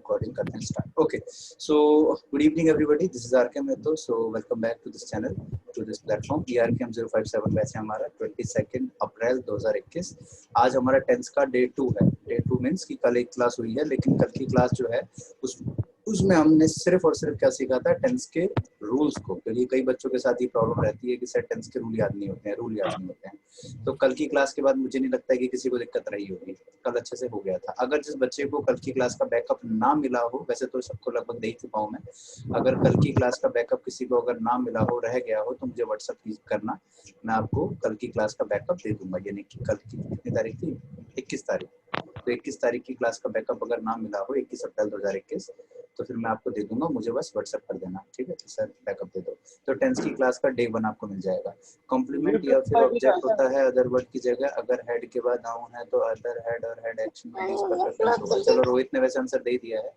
Recording करते हैं start. Okay, so good evening everybody, this is R K Mehto. So welcome back to this channel, to this platform. ERKM 057 batch है हमारा, 22 अप्रैल 2021। आज हमारा 10th का day 2 है। डे 2 मीन्स कि कल एक क्लास हुई है, लेकिन कल की क्लास जो है उसमें हमने सिर्फ और सिर्फ क्या सीखा था, टेंस के रूल्स को। क्योंकि कई बच्चों के साथ ये प्रॉब्लम रहती है कि सर टेंस के रूल याद नहीं होते हैं, रूल याद नहीं होते हैं। तो कल की क्लास के बाद मुझे नहीं लगता है कि किसी को दिक्कत रही होगी, कल अच्छे से हो गया था। अगर जिस बच्चे को कल की क्लास का बैकअप ना मिला हो, वैसे तो सबको लगभग दे ही चुका हूँ मैं, अगर कल की क्लास का बैकअप किसी को अगर ना मिला हो, रह गया हो, तो मुझे व्हाट्सअप करना, मैं आपको कल की क्लास का बैकअप दे दूंगा। यानी कि कल की कितनी तारीख थी, 21 तारीख, तो 21 तारीख की क्लास का बैकअप अगर ना मिला हो 21 अप्रैल 2021, तो फिर मैं आपको दे दूंगा, मुझे बस व्हाट्सएप कर देना, ठीक है। तो सर बैकअप दे दो, तो 10th की क्लास का डे 1 आपको मिल जाएगा। कॉम्प्लीमेंट या फिर ऑब्जेक्ट होता है अदर वर्ड की जगह, अगर हेड के बाद नाउन है तो अदर हेड और हेड एक्शन में यूज पर रेफरेंस होगा। चलो रोहित ने वैसे आंसर दे दिया है,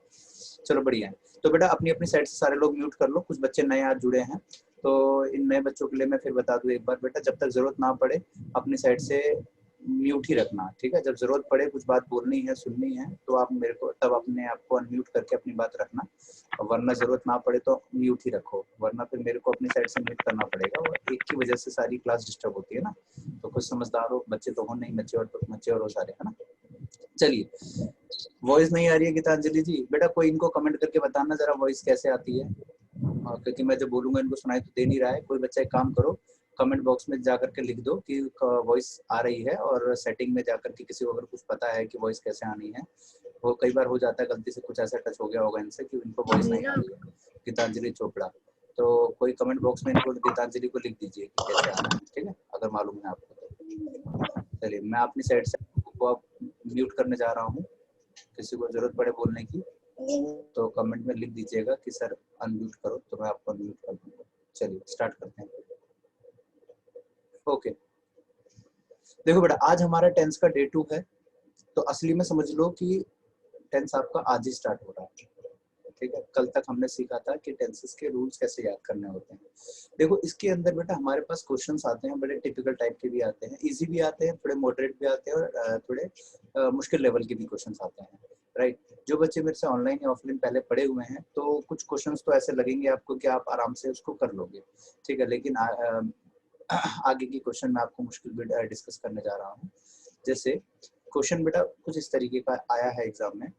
चलो बढ़िया है। तो बेटा अपनी अपनी साइड से सारे लोग म्यूट कर लो, कुछ बच्चे नए आज जुड़े हैं, तो इन नए बच्चों के लिए मैं फिर बता दूं एक बार, बेटा जब तक जरूरत ना पड़े अपनी साइड से म्यूट ही रखना, ठीक है। जब जरूरत पड़े, कुछ बात बोलनी है, सुननी है, तो आप मेरे को तब अपने आप को अनम्यूट करके अपनी बात रखना, वरना जरूरत ना पड़े तो म्यूट ही रखो, वरना फिर मेरे को अपनी साइड से म्यूट करना पड़ेगा, और एक की वजह से सारी क्लास डिस्टर्ब होती है ना। तो कुछ समझदार हो बच्चे तो हो नहीं, बच्चे और हो सारे, है ना। चलिए, वॉइस नहीं आ रही है गीतांजलि जी, बेटा कोई इनको कमेंट करके बताना जरा वॉइस कैसे आती है, क्योंकि मैं जब बोलूंगा इनको सुनाई तो दे नहीं रहा है। कोई बच्चा एक काम करो, कमेंट बॉक्स में जा करके लिख दो कि वॉइस आ रही है, और सेटिंग में जा करके किसी को अगर कुछ पता है कि वॉइस कैसे आनी है, वो कई बार हो जाता है गलती से, कुछ ऐसा टच हो गया होगा इनसे कि इनको वॉइस नहीं आ रही है। गीतांजलि चोपड़ा, तो कोई कमेंट बॉक्स में इनको गीतांजलि को लिख दीजिए कि कैसे आना है, ठीक है, अगर मालूम है आपको तो। चलिए, मैं अपनी साइड से आपको म्यूट करने जा रहा हूँ, किसी को जरूरत पड़े बोलने की तो कमेंट में लिख दीजिएगा कि सर अनम्यूट करो, तो मैं आपको अनम्यूट कर दूंगा। चलिए स्टार्ट करते हैं। ओके, देखो बेटा आज हमारा 10th का डे 2 है, तो असली में समझ लो कि 10th आपका आज ही स्टार्ट हो रहा है, ठीक है। कल तक हमने सीखा था कि टेंसेस के रूल्स कैसे याद करने होते हैं। देखो इसके अंदर बेटा हमारे पास क्वेश्चंस आते हैं, बड़े टिपिकल टाइप के भी आते हैं, इजी भी आते हैं, थोड़े मॉडरेट भी आते हैं, और थोड़े मुश्किल लेवल के भी क्वेश्चंस आते हैं, राइट। जो बच्चे मेरे से ऑनलाइन या ऑफलाइन पहले पढ़े हुए हैं, तो कुछ क्वेश्चंस तो ऐसे लगेंगे आपको कि आप आराम से उसको कर लोगे, ठीक है, लेकिन आगे की क्वेश्चन मैं आपको मुश्किल भी डिस्कस करने जा रहा हूँ। जैसे क्वेश्चन बेटा कुछ इस तरीके का आया है एग्जाम में,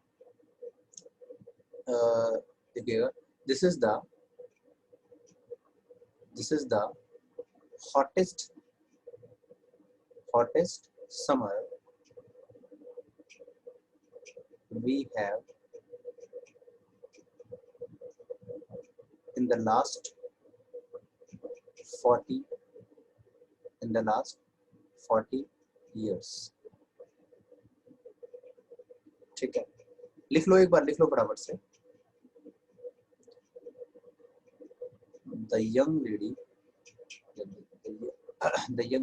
देखिएगा, this is the hottest summer we have in the last 40 years, ठीक है। लिख लो, एक बार लिख लो फटाफट से। the young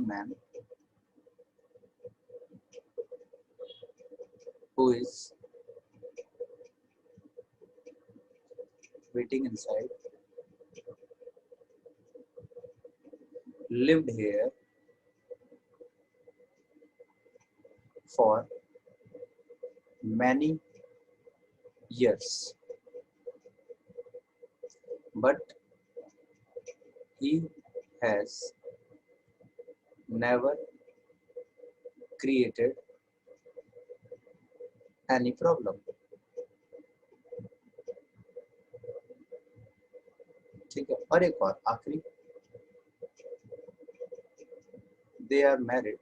man who is waiting inside lived here for many years, but he has never created any problem, ठीक है। और एक और आखिरी, they are married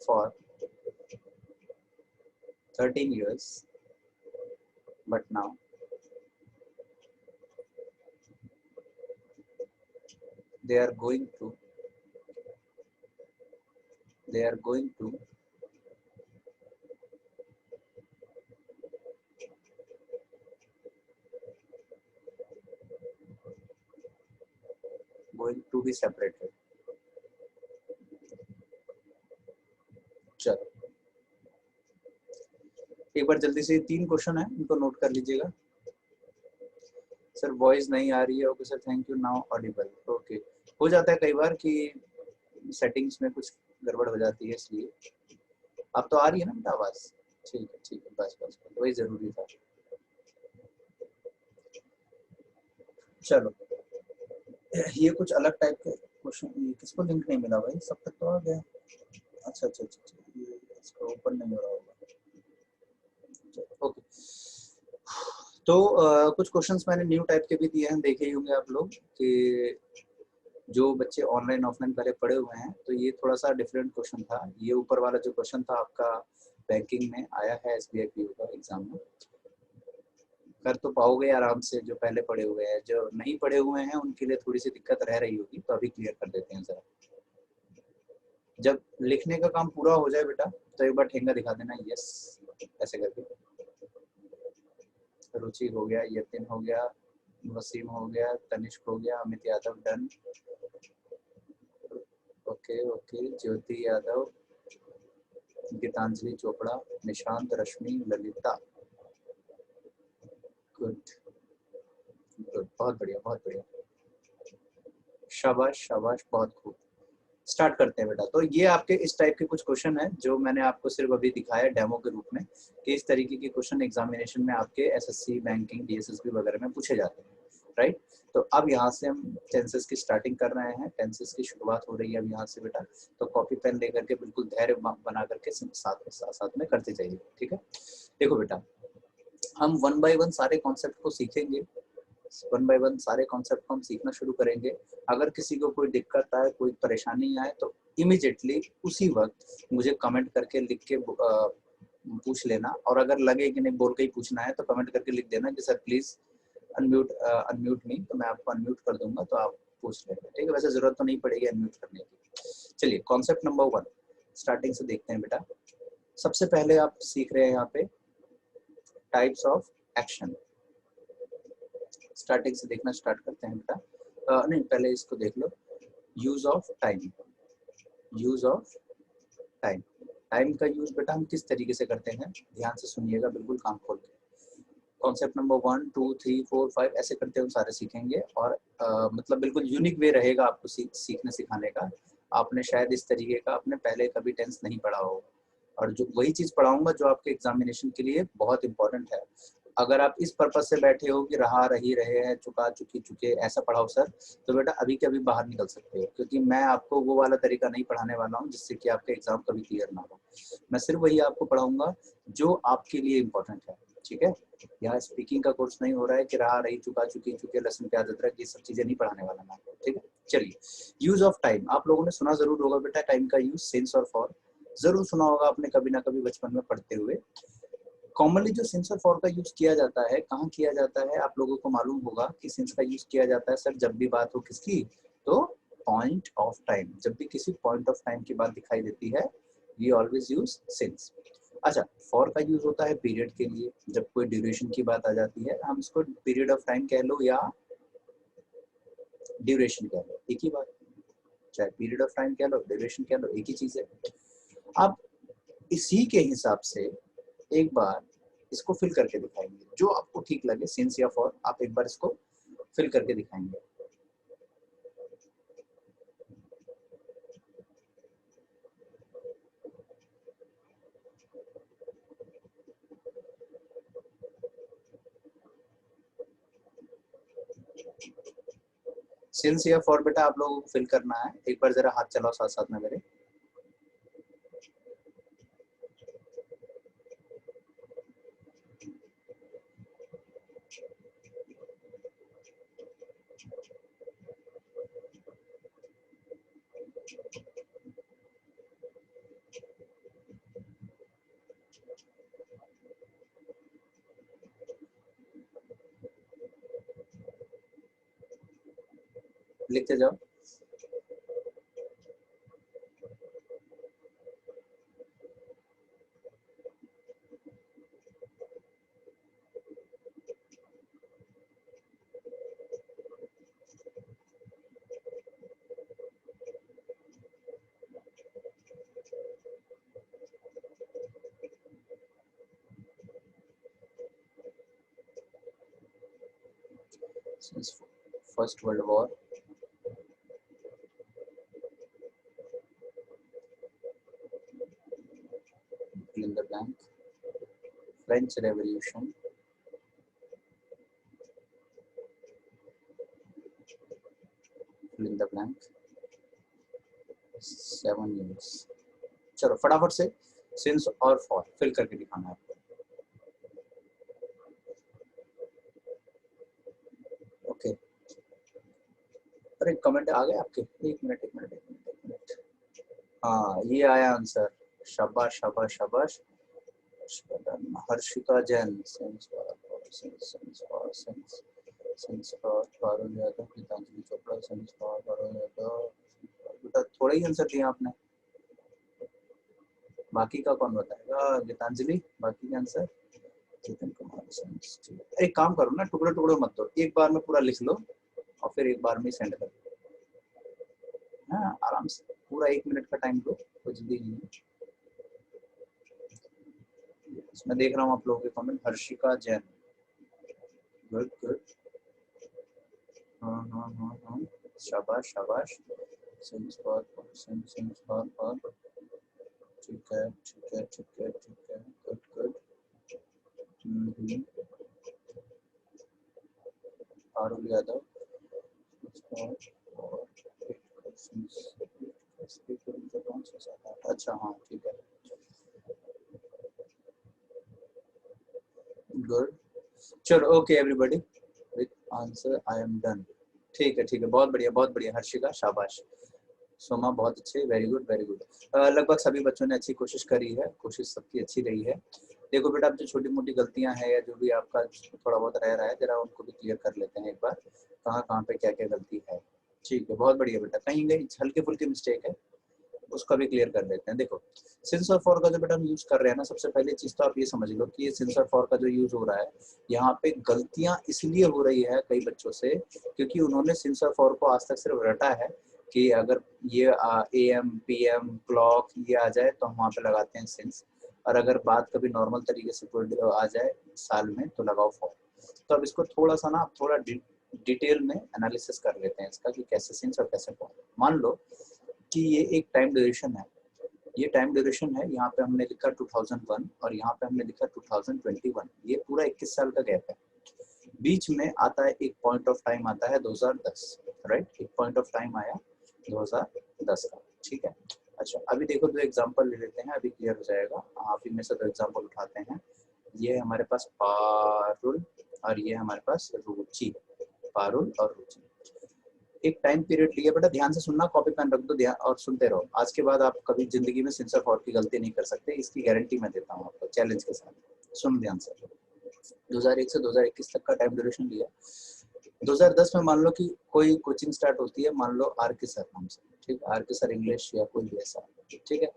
for 13 years, but now they are going to be separated। चलो एक बार जल्दी से 3 क्वेश्चन है, इनको नोट कर लीजिएगा। सर वॉइस नहीं आ रही है, okay sir thank you, now Audible, okay. हो जाता है कई बार कि सेटिंग्स में कुछ गड़बड़ हो जाती है, इसलिए अब तो आ रही है ना बेटा आवाज? ठीक है, बस बस वही जरूरी था। चलो ये कुछ अलग टाइप के क्वेश्चन, किसको लिंक नहीं मिला भाई? सब तक तो आ गया। अच्छा, ये इसको ओपन नहीं हो रहा होगा। ओके, तो कुछ क्वेश्चंस मैंने न्यू टाइप के भी दिए हैं, देखे ही होंगे आप लोग कि जो बच्चे ऑनलाइन ऑफलाइन पहले पढ़े हुए हैं, तो ये थोड़ा सा डिफरेंट क्वेश्चन था। ये ऊपर वाला जो क्वेश्चन था आपका बैंकिंग में आया है, SBI PO का एग्जाम में, कर तो पाओगे आराम से जो पहले पढ़े हुए हैं। जो नहीं पढ़े हुए हैं उनके लिए थोड़ी सी दिक्कत रह रही होगी, तो अभी क्लियर कर देते हैं जरा। जब लिखने का काम पूरा हो जाए बेटा तो एक बार ठेंगा दिखा देना, यस ऐसे करके। रुचि हो गया, यतिन हो गया, वसीम हो गया, तनिष्क हो गया, अमित यादव डन, ओके, ज्योति यादव, गीतांजलि चोपड़ा, निशांत, रश्मि, ललिता, गुड, बहुत बढ़िया, बहुत बढ़िया, शाबाश शाबाश, बहुत खूब। स्टार्ट करते हैं बेटा। तो ये आपके इस टाइप के कुछ क्वेश्चन है जो मैंने आपको सिर्फ अभी दिखाया डेमो के रूप में कि इस तरीके के क्वेश्चन एग्जामिनेशन में आपके SSC, बैंकिंग, DSSB वगैरह में पूछे जाते हैं, राइट। तो अब यहाँ से हम टेंसेस की स्टार्टिंग कर रहे हैं, टेंसेस की शुरुआत हो रही है अब यहाँ से बेटा। तो कॉपी पेन लेकर के बिल्कुल धैर्य बना करके साथ में करते जाइए, ठीक है। देखो बेटा, हम वन बाय वन सारे कॉन्सेप्ट को सीखेंगे, वन बाय वन सारे कॉन्सेप्ट को हम सीखना शुरू करेंगे। अगर किसी को कोई दिक्कत आए, कोई परेशानी आए, तो इमीडिएटली उसी वक्त मुझे कमेंट करके लिख के पूछ लेना। और अगर लगे कि नहीं बोल के ही पूछना है तो कमेंट करके लिख देना कि सर प्लीज अनम्यूट मी, तो मैं आपको अनम्यूट कर दूंगा, तो आप पूछ लेना, ठीक है। वैसे जरूरत तो नहीं पड़ेगी अनम्यूट करने की। चलिए कॉन्सेप्ट नंबर 1 स्टार्टिंग से देखते हैं बेटा। सबसे पहले आप सीख रहे हैं यहाँ पे टाइप्स ऑफ एक्शन। स्टार्टिंग से देखना स्टार्ट करते हैं बेटा। नहीं, पहले इसको देख लो। Use of time, use of time. Time का यूज बेटा हम किस तरीके से करते हैं, ध्यान से सुनिएगा, बिल्कुल कान खोल के। कॉन्सेप्ट नंबर 1 2 3 4 5 ऐसे करते हुए सारे सीखेंगे। और मतलब बिल्कुल यूनिक वे रहेगा आपको सीखने सिखाने का। आपने शायद इस तरीके का आपने पहले कभी टेंस नहीं पढ़ा हो, और जो वही चीज पढ़ाऊंगा जो आपके एग्जामिनेशन के लिए बहुत इंपॉर्टेंट है। अगर आप इस पर्पज से बैठे हो कि रहा रही रहे हैं, चुका चुकी चुके ऐसा पढ़ाओ सर, तो बेटा अभी के अभी बाहर निकल सकते हो, क्योंकि मैं आपको वो वाला तरीका नहीं पढ़ाने वाला हूँ जिससे कि आपका एग्जाम कभी क्लियर ना हो। मैं सिर्फ वही आपको पढ़ाऊंगा जो आपके लिए इम्पोर्टेंट है, ठीक है। यहाँ स्पीकिंग का कोर्स नहीं हो रहा है कि रहा रही चुका चुकी चुके लहसुन प्याज अदरक ये सब चीजें नहीं पढ़ाने वाला मैं आपको, ठीक है। चलिए, यूज ऑफ टाइम आप लोगों ने सुना जरूर होगा बेटा, टाइम का यूज सिंस और फॉर जरूर सुना होगा आपने कभी ना कभी बचपन में पढ़ते हुए। कॉमनली जो सिंस और फॉर का यूज किया जाता है, कहाँ किया जाता है, आप लोगों को मालूम होगा कि सिंस का यूज किया जाता है सर जब भी बात हो किसकी, तो पॉइंट ऑफ टाइम। जब भी किसी पॉइंट ऑफ टाइम की बात दिखाई देती है, वी ऑलवेज यूज सिंस। अच्छा, फॉर का यूज होता है पीरियड के लिए, जब कोई ड्यूरेशन की बात आ जाती है, हम इसको पीरियड ऑफ टाइम कह लो या ड्यूरेशन कह लो, एक ही बात। चाहे पीरियड ऑफ टाइम कह लो, ड्यूरेशन कह लो, एक ही चीज है। अब इसी के हिसाब से एक बार इसको फिल करके दिखाएंगे, जो आपको ठीक लगे सिंस या फॉर, आप एक बार इसको फिल करके दिखाएंगे। सिंस या फॉर बेटा आप लोगों को फिल करना है, एक बार जरा हाथ चलाओ साथ साथ में मेरे। लिखते जाओ। Since first world war, in the blank, French Revolution, fill in the blank, 7 years। चलो फटाफट से सिंस और फॉर फिल करके दिखाना है आपको। ओके, अरे कमेंट आ गए आपके? एक मिनट। हाँ ये आया आंसर, शाबाश शाबाश शाबाश। हर्षिका जैन, पारुल यादव, गीतांजलि चोपड़ा, पारुल यादव। बेटा थोड़ा ही आंसर दिया आपने, बाकी का कौन बताएगा? गीतांजलि, बाकी का आंसर चेतन कुमार। एक काम करो ना, टुकड़े टुकड़े मत दो, एक बार में पूरा लिख लो और फिर एक बार में सेंड कर दो। हाँ आराम से, पूरा 1 मिनट का टाइम दो, कुछ भी नहीं है। मैं देख रहा हूँ आप लोगों के comment. Harshika Jain, good good, हाँ, शाबाश शाबाश। ठीक है, गुड गुड। पारुल यादव, अच्छा हाँ ठीक है, गुड। चलो okay everybody, with answer I am done. ठीक है, बहुत बढ़िया हर्षिका, शाबाश। सोमा बहुत अच्छे, वेरी गुड वेरी गुड। लगभग सभी बच्चों ने अच्छी कोशिश करी है, कोशिश सबकी अच्छी रही है। देखो बेटा, अब जो छोटी मोटी गलतियां हैं या जो भी आपका थोड़ा बहुत रह रहा है, जरा उनको भी क्लियर कर लेते हैं एक बार, कहाँ पे क्या क्या गलती है। ठीक है, बहुत बढ़िया बेटा। कहीं हल्के फुल्के मिस्टेक है, उसका भी क्लियर कर लेते हैं। देखो सिंस और फॉर का जो बेटा हम यूज कर रहे हैं ना, सबसे पहले चीज तो आप ये समझ लो कि ये सिंस और फॉर का जो यूज हो रहा है, यहाँ पे गलतियां इसलिए हो रही है कई बच्चों से, क्योंकि उन्होंने सिंस और फॉर को आज तक सिर्फ रटा है कि अगर ये AM PM क्लॉक ये आ जाए तो हम वहाँ पे लगाते हैं सिंस, और अगर बात कभी नॉर्मल तरीके से आ जाए साल में तो लगाओ फॉर। तो अब इसको थोड़ा सा ना थोड़ा डिटेल में एनालिसिस कर लेते हैं इसका कि कैसे सिंस और कैसे फॉर। मान लो कि ये एक टाइम ड्यूरेशन है, ये टाइम ड्यूरेशन है, यहाँ पे हमने लिखा 2001 और यहाँ पे हमने लिखा 2021, ये पूरा 21 साल का गैप है। बीच में आता है एक पॉइंट ऑफ टाइम आता है 2010, राइट, एक पॉइंट ऑफ टाइम आया 2010 का, ठीक है। अच्छा अभी देखो दो एग्जांपल ले लेते हैं, अभी क्लियर हो जाएगा। आप ही में से दो एग्जांपल उठाते हैं। ये हमारे पास पारुल और ये हमारे पास रुचि, पारुल और रुचि। एक टाइम पीरियड लिया, बेटा ध्यान से सुनना, कॉपी पेन रख दो और सुनते रहो। आज के बाद आप कभी जिंदगी में सिंस और फॉर की गलती नहीं कर सकते, इसकी गारंटी मैं देता हूँ आपको चैलेंज के साथ। सुन ध्यान से। 2001 से 2021 तक का टाइम ड्यूरेशन लिया। 2010 में मान लो कि कोई कोचिंग स्टार्ट होती है, मान लो आर के सर नाम से, ठीक, आर के सर इंग्लिश या कोई भी ऐसा, ठीक है।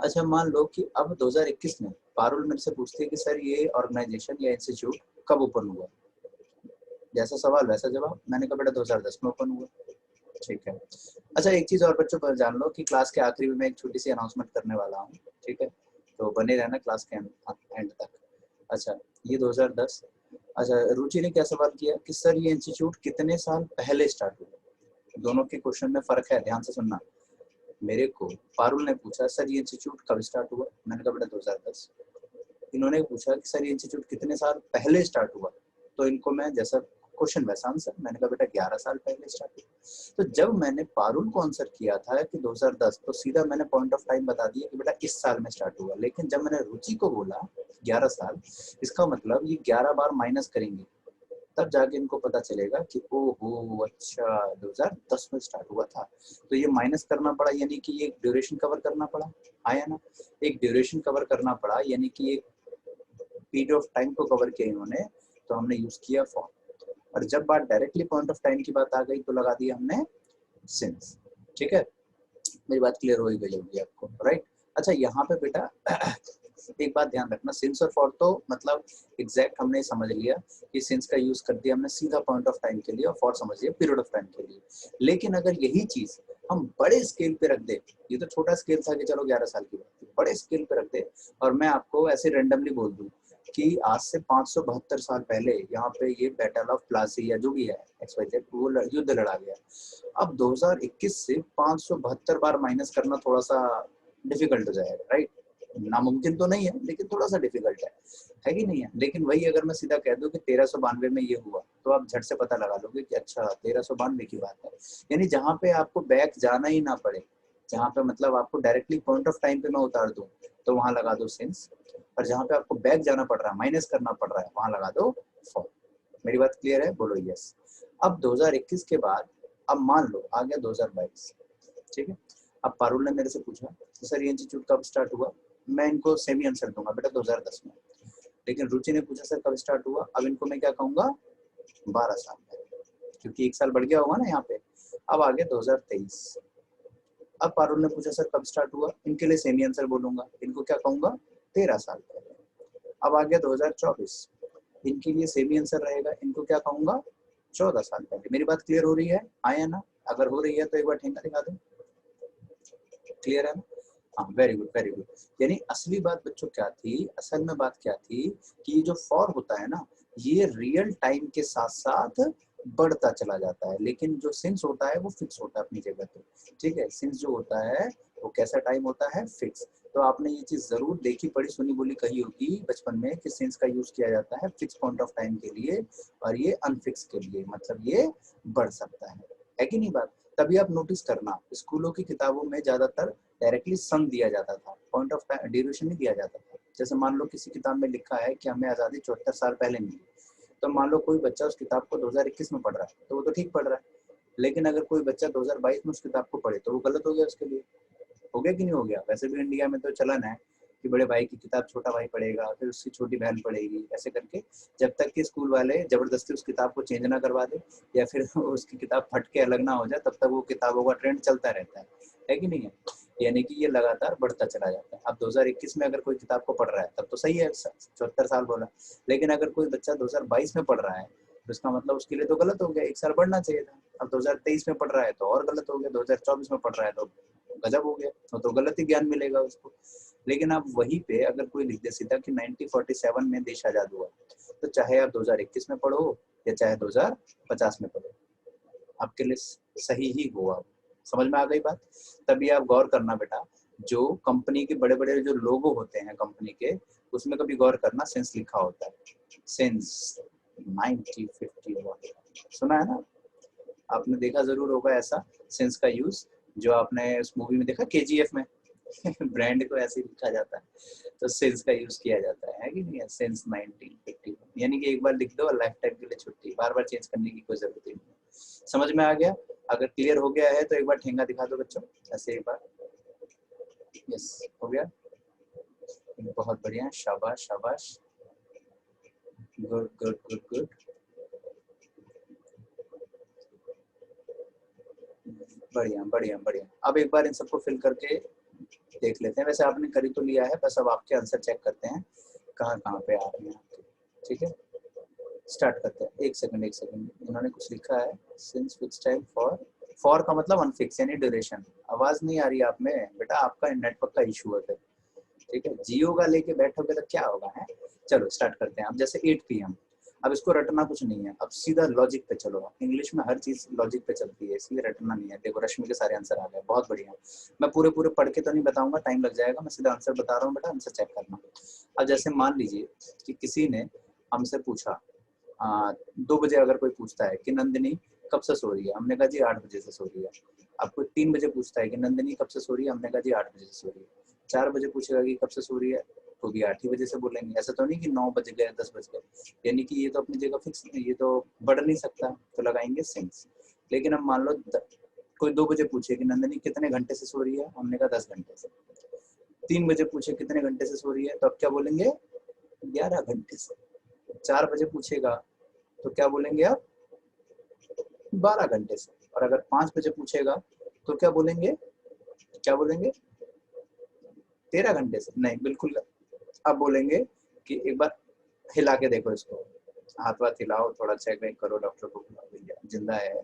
अच्छा मान लो कि अब 2021 में पारुल मेरे से पूछती है कि सर ये ऑर्गेनाइजेशन या इंस्टीट्यूट कब ओपन हुआ, जैसा सवाल वैसा जवाब। मैंने कहा बेटा 2010 में ओपन हुआ, ठीक है। अच्छा एक चीज और बच्चों पर जान लो कि क्लास के आखिरी में मैं एक छोटी सी अनाउंसमेंट करने वाला हूँ, ठीक है, तो बने रहना क्लास के एंड तक। अच्छा ये 2010। अच्छा रुचि ने क्या सवाल किया कि सर ये इंस्टीट्यूट कितने साल पहले स्टार्ट हुआ। दोनों के क्वेश्चन में फर्क है, ध्यान से सुनना। मेरे को पारुल ने पूछा सर ये इंस्टीट्यूट कब स्टार्ट हुआ, मैंने कहा बेटा 2010। इन्होंने पूछा कि सर ये इंस्टीट्यूट कितने साल पहले स्टार्ट हुआ, तो इनको मैं जैसा क्वेश्चन वैसा आंसर, मैंने कहा बेटा 11 साल पहले स्टार्ट हुआ। तो जब मैंने पारुल को आंसर किया था कि 2010, तो सीधा मैंने पॉइंट ऑफ टाइम बता दिया कि बेटा इस साल में स्टार्ट हुआ। लेकिन जब मैंने रुचि को बोला 11 साल, इसका मतलब ये 11 बार माइनस करेंगे, तब जाके इनको पता चलेगा कि ओहो अच्छा 2010 में स्टार्ट हुआ था। तो ये माइनस करना पड़ा, यानी कि ये ड्यूरेशन कवर करना पड़ा, आया ना, एक ड्यूरेशन कवर करना पड़ा, यानी कि एक पीरियड ऑफ टाइम को कवर किया इन्होंने, तो हमने यूज किया फॉर। और जब बात डायरेक्टली पॉइंट ऑफ टाइम की बात आ गई तो लगा दिया हमने सिंस, ठीक है। मेरी बात क्लियर हो गई होगी आपको, राइट। अच्छा यहाँ पे बेटा एक बात ध्यान रखना, सिंस और फॉर तो मतलब एग्जैक्ट हमने समझ लिया कि सिंस का यूज कर दिया हमने सीधा पॉइंट ऑफ टाइम के लिए, और फॉर समझ लिया पीरियड ऑफ टाइम के लिए। लेकिन अगर यही चीज हम बड़े स्केल पे रख दे, ये तो छोटा स्केल था कि चलो 11 साल की बात थी, बड़े स्केल पे रख दे और मैं आपको ऐसे रेंडमली बोल दूं कि आज से 572 साल पहले यहाँ पे ये बैटल ऑफ प्लासी या जो भी है XYZ वो युद्ध लड़ा गया। अब 2021 से 572 बार माइनस करना थोड़ा सा डिफिकल्ट हो जाएगा, राइट। नामुमकिन तो नहीं है लेकिन थोड़ा सा डिफिकल्ट है कि नहीं है। लेकिन वही अगर मैं सीधा कह दूं कि 1392 में ये हुआ तो आप झट से पता लगा लोगे कि अच्छा 1392 की बात है। यानी जहाँ पे आपको बैक जाना ही ना पड़े, जहाँ पे मतलब आपको डायरेक्टली पॉइंट ऑफ टाइम पे मैं उतार दूं तो वहां लगा दो सिंस, और जहाँ पे आपको बैक जाना पड़ रहा है, माइनस करना पड़ रहा है, वहां लगा दो फॉर। मेरी बात क्लियर है? बोलो यस। अब 2021 के बाद अब मान लो आ गया 2022, ठीक है। अब पारुल ने मेरे से पूछा तो सर ये इंस्टीट्यूट कब स्टार्ट हुआ, मैं इनको सेमी आंसर दूंगा बेटा 2010 में। लेकिन रुचि ने पूछा सर कब स्टार्ट हुआ, अब इनको मैं क्या कहूंगा 12 साल पहले, क्योंकि एक साल बढ़ गया होगा ना यहाँ पे। अब आ गया 2023। अब पारुल ने पूछा सर कब स्टार्ट हुआ, इनके लिए सेमी आंसर बोलूंगा, इनको क्या कहूंगा 13 साल पहले। अब आ गया 2024, इनके लिए सेमी आंसर रहेगा, इनको क्या कहूंगा 14 साल पहले। मेरी बात क्लियर हो रही है? आया ना? अगर हो रही है तो एक बार ठेंगा दिखा दो। क्लियर है ना? हाँ, वेरी गुड वेरी गुड। यानी असली बात बच्चों क्या थी, असल में बात क्या थी कि ये जो फॉर होता है ना, ये रियल टाइम के साथ साथ बढ़ता चला जाता है, लेकिन जो सिंस होता है वो फिक्स होता है अपनी जगह पे। ठीक है, सिंस जो होता है वो कैसा टाइम होता है, फिक्स। तो आपने ये चीज जरूर देखी पढ़ी सुनी बोली कही होगी बचपन में कि सिंस का यूज किया जाता है फिक्स पॉइंट ऑफ टाइम के लिए और ये अनफिक्स के लिए, मतलब ये बढ़ सकता है कि नहीं बात। तभी आप नोटिस करना स्कूलों की किताबों में ज्यादातर डायरेक्टली सन दिया जाता था, पॉइंट ऑफ ड्यूरेशन नहीं दिया जाता था। जैसे मान लो किसी किताब में लिखा है कि हमें आज़ादी 74 साल पहले मिली, तो मान लो कोई बच्चा उस किताब को 2021 में पढ़ रहा है तो वो तो ठीक पढ़ रहा है। लेकिन अगर कोई बच्चा 2022 में उस किताब को पढ़े तो वो गलत हो गया उसके लिए। हो गया कि नहीं हो गया? वैसे भी इंडिया में तो चलन है कि बड़े भाई की किताब छोटा भाई पढ़ेगा, फिर उसकी छोटी बहन पढ़ेगी, ऐसे करके जब तक कि स्कूल वाले जबरदस्ती उस किताब को चेंज ना करवा दे या फिर उसकी किताब फट के अलग ना हो जाए, तब तक वो किताबों का ट्रेंड चलता रहता है कि नहीं है। यानी कि ये लगातार बढ़ता चला जाता है। अब 2021 में अगर कोई किताब को पढ़ रहा है तब तो सही है, 74 साल बोला। लेकिन अगर कोई बच्चा 2022 में पढ़ रहा है तो इसका मतलब उसके लिए तो गलत हो गया, एक साल बढ़ना चाहिए था। अब 2023 में पढ़ रहा है तो और गलत हो गया, 2024 में पढ़ रहा है तो गजब हो गया, तो गलत ही ज्ञान मिलेगा उसको। लेकिन अब वहीं पे अगर कोई लिख दे सीधा कि 1947 में देश आजाद हुआ, तो चाहे आप 2021 में पढ़ो या चाहे 2050 में पढ़ो, आपके लिए सही ही हुआ। समझ में आ गई बात? तभी आप गौर करना बेटा, जो कंपनी के बड़े बड़े जो लोगो होते हैं कंपनी के, उसमें कभी गौर करना सिंस लिखा होता है, सिंस 1951। सुना है ना? आपने देखा जरूर होगा ऐसा सिंस का यूज, जो आपने उस मूवी में देखा केजीएफ में ब्रांड को ऐसे लिखा जाता है, तो सिंस का यूज किया जाता है कि नहीं है, सिंस 1951। यानी कि एक बार लिख दो और लाइफ टाइम के लिए छुट्टी, बार बार चेंज करने की कोई जरूरत ही नहीं। समझ में आ गया? अगर क्लियर हो गया है तो एक बार ठेंगा दिखा दो बच्चों, ऐसे एक बार। यस, हो गया, बहुत बढ़िया, शाबाश शाबाश, गुड गुड गुड गुड, बढ़िया बढ़िया बढ़िया। अब एक बार इन सबको फिल करके देख लेते हैं। वैसे आपने करी तो लिया है, बस अब आपके आंसर चेक करते हैं कहाँ कहाँ पे आ रहे हैं आपके। ठीक है, स्टार्ट करते हैं। एक सेकंड एक सेकंड, उन्होंने कुछ लिखा है since fix time for, for का मतलब अनफिक्स यानी ड्यूरेशन। आवाज नहीं आ रही आप में बेटा, आपका नेटवर्क का इशू है फिर। ठीक है, जियो का लेके बैठोगे तो क्या होगा है। चलो स्टार्ट करते हैं। अब जैसे 8 PM, अब इसको रटना कुछ नहीं है, अब सीधा लॉजिक पे चलो। इंग्लिश में हर चीज लॉजिक पे चलती है, इसलिए रटना नहीं है। देखो रश्मि के सारे आंसर आ गए, बहुत बढ़िया। मैं पूरे पूरे पढ़ के तो नहीं बताऊंगा, टाइम लग जाएगा, मैं सीधा आंसर बता रहा हूँ बेटा, आंसर चेक करना। अब जैसे मान लीजिए कि किसी ने हमसे पूछा 2 बजे, अगर कोई पूछता है कि नंदिनी कब से सो रही है, हमने कहा जी 8 बजे से सो रही है। अब कोई 3 बजे पूछता है कि नंदिनी कब से सो रही है, हमने कहा जी 8 बजे से सो रही है। 4 बजे पूछेगा कि कब से सो रही है, तो भी 8 ही बजे से बोलेंगे। ऐसा तो नहीं कि 9 बज गए 10 बज गए, यानी कि ये तो अपनी जगह फिक्स नहीं, ये तो बढ़ नहीं सकता, तो लगाएंगे सिंस। लेकिन अब मान लो कोई 2 बजे पूछे कि नंदिनी कितने घंटे से सो रही है, हमने कहा 10 घंटे से। 3 बजे पूछे कितने घंटे से सो रही है, तो अब क्या बोलेंगे 11 घंटे से। 4 बजे पूछेगा तो क्या बोलेंगे आप 12 घंटे से। और अगर 5 बजे पूछेगा तो क्या बोलेंगे, क्या बोलेंगे 13 घंटे से। नहीं, बिल्कुल। अब बोलेंगे कि एक बार हिला के देखो इसको, हाथ वाथ हिलाओ, थोड़ा चेक वेक करो, डॉक्टर को बुलाओ, भैया जिंदा है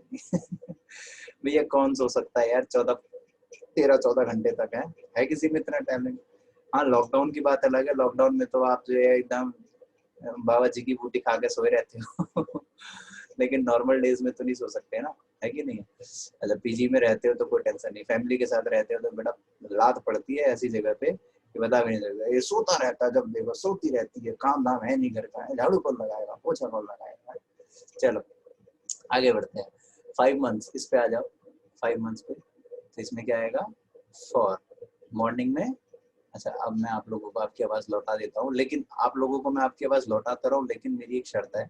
भैया कौन सो सकता है यार 13-14 घंटे तक है किसी में इतना टैलेंट। हाँ, लॉकडाउन की बात अलग है, लॉकडाउन में तो आप जो है एकदम बाबा जी की बूटी खा के सोए रहते हो लेकिन नॉर्मल डेज में तो नहीं सो सकते ना, है कि नहीं। अच्छा, पीजी में रहते हो तो कोई टेंशन नहीं, फैमिली के साथ रहते हो तो बेटा लात पड़ती है ऐसी जगह पे कि ये बता भी नहीं सकता, ये सोता रहता है, जब देखो सोती रहती है, काम धाम है नहीं घर का, है झाड़ू कौन लगाएगा, पोछा कौन लगाएगा। चलो आगे बढ़ते हैं। 5 मंथ्स, इस पे आ जाओ 5 मंथ्स पे। तो इसमें क्या आएगा, फॉर मॉर्निंग में। अच्छा अब मैं आप लोगों को आपकी आवाज लौटा देता हूँ, लेकिन आप लोगों को मैं आपकी आवाज लौटाता रहूँ, लेकिन मेरी एक शर्त है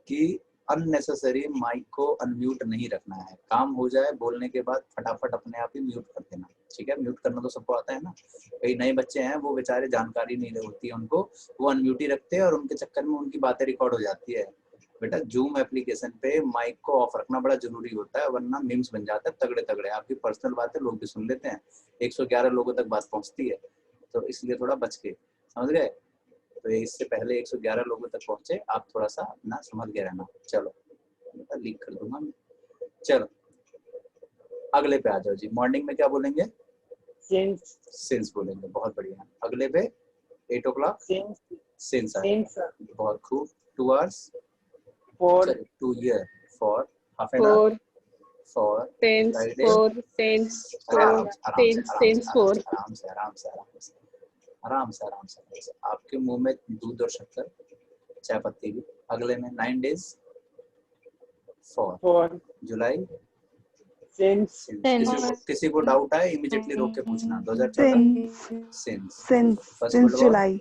कि अननेसेसरी माइक को अनम्यूट नहीं रखना है। काम हो जाए बोलने के बाद फटाफट अपने आप ही म्यूट कर देना, ठीक है। म्यूट करना तो सबको आता है ना, कई नए बच्चे हैं वो बेचारे जानकारी नहीं होती है उनको, वो अनम्यूट ही रखते हैं और उनके चक्कर में उनकी बातें रिकॉर्ड हो जाती है। बेटा जूम एप्लीकेशन पे माइक को ऑफ रखना बड़ा जरूरी होता है, वरना मीम्स बन जाता है तगड़े तगड़े, आपकी पर्सनल बातें लोग भी सुन लेते हैं, 111 लोगों तक बात पहुंचती है, तो इसलिए थोड़ा बच के, समझ गए। तो इससे पहले 111 लोगों तक पहुंचे आप थोड़ा सा अपना समझ गए रहना। चलो लीक कर दूंगा मैं। चलो अगले पे आ जाओ जी। मॉर्निंग में क्या बोलेंगे, सिंस बोलेंगे, बहुत बढ़िया। अगले पे 8 o'clock सिंस आएगा, बहुत खूब। 2 hours for 2 year, for half an hour for Friday, आराम से आपके मुंह में दूध और शक्कर, चाय पत्ती भी। अगले में 9 days फॉर जुलाई, किसी को डाउट आए इमीडिएटली रोक के पूछना। 2014 सिंस जुलाई,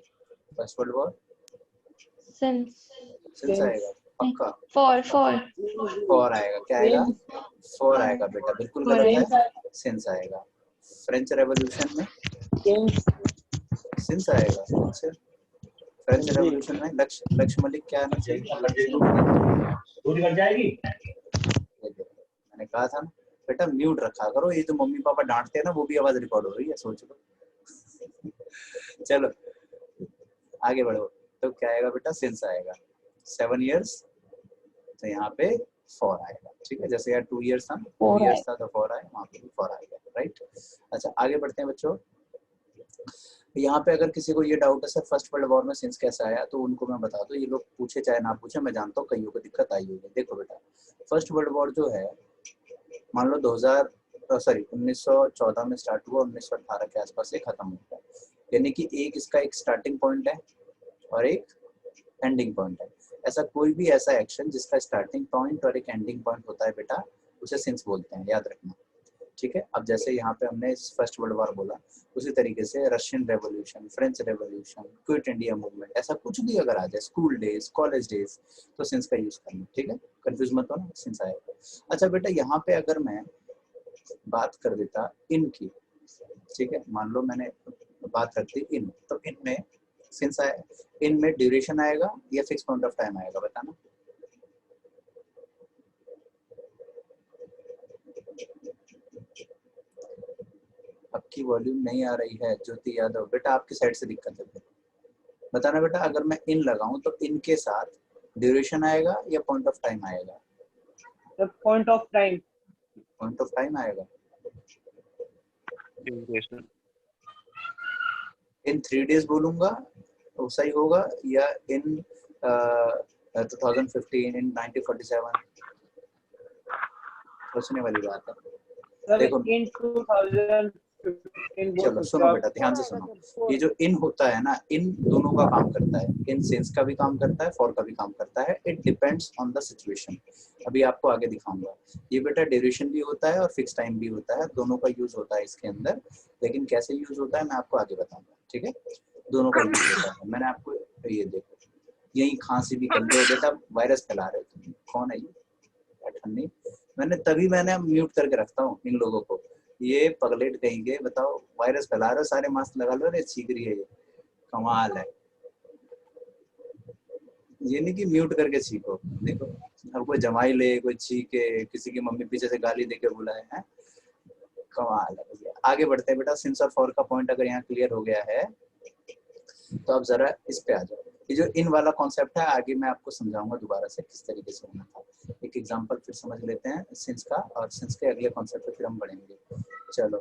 फर्स्ट वर्ल्ड वॉर सिंस आएगा पक्का, फॉर आएगा, क्या आएगा, फॉर आएगा बेटा, बिल्कुल गलत है, सिंस आएगा। फ्रेंच रेवोल्यूशन में सिंस आएगा। अच्छा फ्रेंच रेवोल्यूशन में लक्ष्य मलिक क्या आना चाहिए, मैंने कहा था ना बेटा म्यूट रखा करो, ये जो मम्मी पापा डांटते हैं ना वो भी आवाज रिकॉर्ड हो रही है, सोच लो। चलो आगे बढ़ो, तो क्या आएगा बेटा, सिंस आएगा। 7 years तो यहाँ पे फॉर आएगा, ठीक है। जैसे यार 2 years था, 2 years था तो फॉर आया, वहाँ पे भी फॉर आएगा, राइट। अच्छा आगे बढ़ते हैं बच्चों। यहाँ पे अगर किसी को ये डाउट है सर फर्स्ट वर्ल्ड वॉर में सिंस कैसे आया, तो उनको मैं बता दूं, ये लोग पूछे चाहे ना पूछे, मैं जानता हूँ कईयों को दिक्कत आई होगी। देखो बेटा फर्स्ट वर्ल्ड वॉर जो है, मान लो 1914 में स्टार्ट हुआ, 1918 के आसपास से खत्म हो गया, यानी कि एक इसका एक स्टार्टिंग पॉइंट है और एक एंडिंग पॉइंट है। ऐसा कोई भी ऐसा एक्शन जिसका स्टार्टिंग पॉइंट और एक एंडिंग पॉइंट होता है बेटा, उसे सिंस बोलते हैं, याद रखना, ठीक है। अब जैसे यहाँ पे हमने फर्स्ट वर्ल्ड वॉर बोला, उसी तरीके से Russian revolution, French revolution, quit India movement, ऐसा कुछ भी अगर आ जाए, स्कूल डेज, कॉलेज डेज, तो सिंस का यूज करना, ठीक है। कंफ्यूज मत होना, सिंस आएगा। अच्छा बेटा यहाँ पे अगर मैं बात कर देता इन की, ठीक है, मान लो मैंने बात करती इन, तो इन में सिंस आए, इन में ड्यूरेशन आएगा या फिक्स पॉइंट ऑफ टाइम आएगा, बताना। आपकी वॉल्यूम नहीं आ रही है ज्योति यादव, बेटा आपकी साइड से दिक्कत है, बताना बेटा। अगर मैं इन लगाऊं तो इन के साथ ड्यूरेशन आएगा या पॉइंट ऑफ टाइम आएगा, point of time, point of time आएगा। इन 3 days बोलूंगा तो सही होगा, या इन 2015, इन 1947, सोचने वाली बात है। देखो इन 2015 चलो सुनो बेटा ध्यान से सुनो, ये जो इन होता है ना, इन दोनों का काम करता है, इन सिंस का भी काम करता है, फॉर का भी काम करता है, it depends on the situation. अभी आपको आगे दिखाऊंगा। ये बेटा ड्यूरेशन भी होता है और फिक्स टाइम भी होता है, दोनों का यूज होता है इसके अंदर, लेकिन कैसे यूज होता है मैं आपको आगे बताऊंगा, ठीक है। दोनों का यूज होता है। मैंने आपको ये देखो, यही खांसी भी कर लो बेटा, वायरस फैला रहे हो, कौन है ये ठन्नी, मैंने म्यूट करके रखता हूँ इन लोगों को, ये पगलेट कहेंगे, बताओ वायरस फैला रहे हो, सारे मास्क लगा लो, छींक रही है ये, कमाल है। ये नहीं कि म्यूट करके छींको, देखो अब कोई जमाई ले, कोई छींके, किसी की मम्मी पीछे से गाली देके बुलाए हैं, कमाल है। आगे बढ़ते हैं बेटा, सिंस और फॉर का पॉइंट अगर यहाँ क्लियर हो गया है तो अब जरा इस पे आ जाओ। ये जो इन वाला कॉन्सेप्ट है आगे मैं आपको समझाऊंगा दोबारा से किस तरीके से होना था। एक एग्जांपल फिर समझ लेते हैं सिंस का, और सिंस के अगले कॉन्सेप्ट पे फिर हम बढ़ेंगे। चलो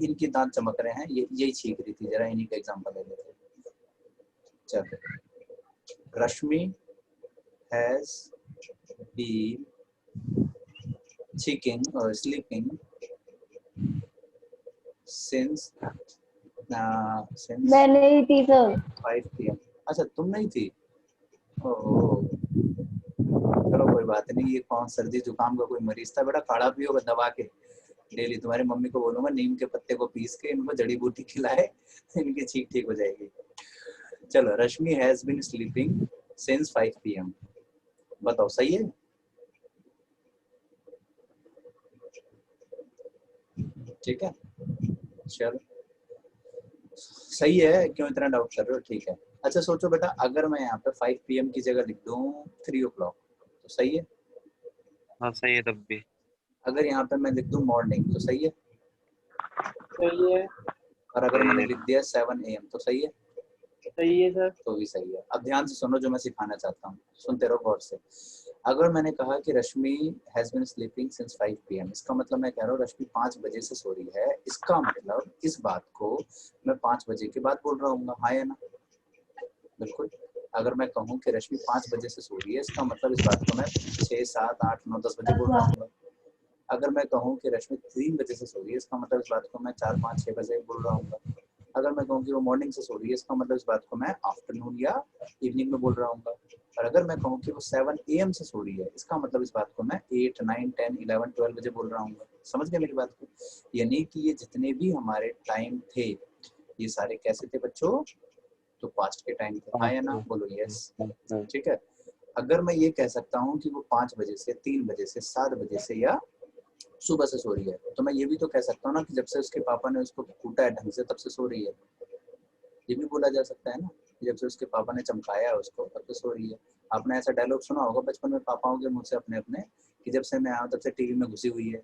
इनकी दांत चमक रहे हैं, ये यही छींक रही थी, जरा इन्हीं का एग्जांपल ले लेते हैं। चलो Rashmi has been cheeking or sleeping since since मैं नहीं थी सर। 5 PM। अच्छा तुम नहीं थी? ओह चलो कोई बात नहीं। ये कौन सर्दी जुकाम का कोई मरीज था? बेटा काढ़ा पियो दबा के डेली। तुम्हारी मम्मी को बोलूंगा नीम के पत्ते को पीस के इनको जड़ी बूटी खिलाए, इनकी छींक ठीक हो जाएगी। चलो, Rashmi has been sleeping since 5 PM। बताओ सही है? ठीक है, चलो सही है। क्यों इतना डाउट कर रहे हो? ठीक है। अच्छा सोचो बेटा, अगर मैं यहाँ पे 5 PM की जगह लिख दूँ 3 o'clock तो सही है? हाँ सही है तब भी। अगर यहाँ पे मैं लिख दूँ मॉर्निंग तो सही है? सही है। और अगर सही मैंने है। लिख दिया 7 AM तो सही है? सही है सर। तो भी सही है। अब ध्यान से सुनो जो मैं सिखाना चाहता हूँ, सुनते रहो गौर से। अगर मैंने कहा कि Rashmi has been sleeping since 5 PM, इसका मतलब मैं कह रहा हूँ रश्मि 5 बजे से सो रही है। इसका मतलब इस बात को मैं 5 बजे के बाद बोल रहा हूँ, हाँ या ना? बिल्कुल। अगर मैं कहूँ कि रश्मि 5 बजे से सो रही है, इसका मतलब इस बात को मैं 6, 7, 8, 9, 10 बजे बोल रहा हूँ। अगर मैं कहूँ कि रश्मि 3 बजे से सो रही है, इसका मतलब इस बात को मैं 4, 5, 6 बजे बोल रहा हूँ। अगर मैं कहूँ कि वो मॉर्निंग से सो रही है, इसका मतलब इस बात को मैं आफ्टरनून या इवनिंग में बोल रहा हूँ। और अगर मैं कहूँ कि वो 7 AM से सो रही है, इसका मतलब इस बात को मैं 8, 9, 10, 11, 12 बजे बोल रहा हूँ। समझ गए मेरी बात को? यानी कि ये जितने भी हमारे टाइम थे, ये सारे कैसे थे बच्चों? तो पास्ट के टाइम थे। हाँ या ना? बोलो यस। ठीक है। अगर मैं ये कह सकता हूँ कि वो 5 बजे से, 3 बजे से, 7 बजे से या सुबह से सो रही है, तो मैं ये भी तो कह सकता हूँ ना कि जब से उसके पापा ने उसको कूटा है ढंग से तब से सो रही है। ये भी बोला जा सकता है ना, जब से उसके पापा ने चमकाया है उसको तब से सो रही है। आपने ऐसा डायलॉग सुना होगा बचपन में पापाओं के मुंह से अपने अपने कि जब से मैं आया तब से टीवी में घुसी हुई है।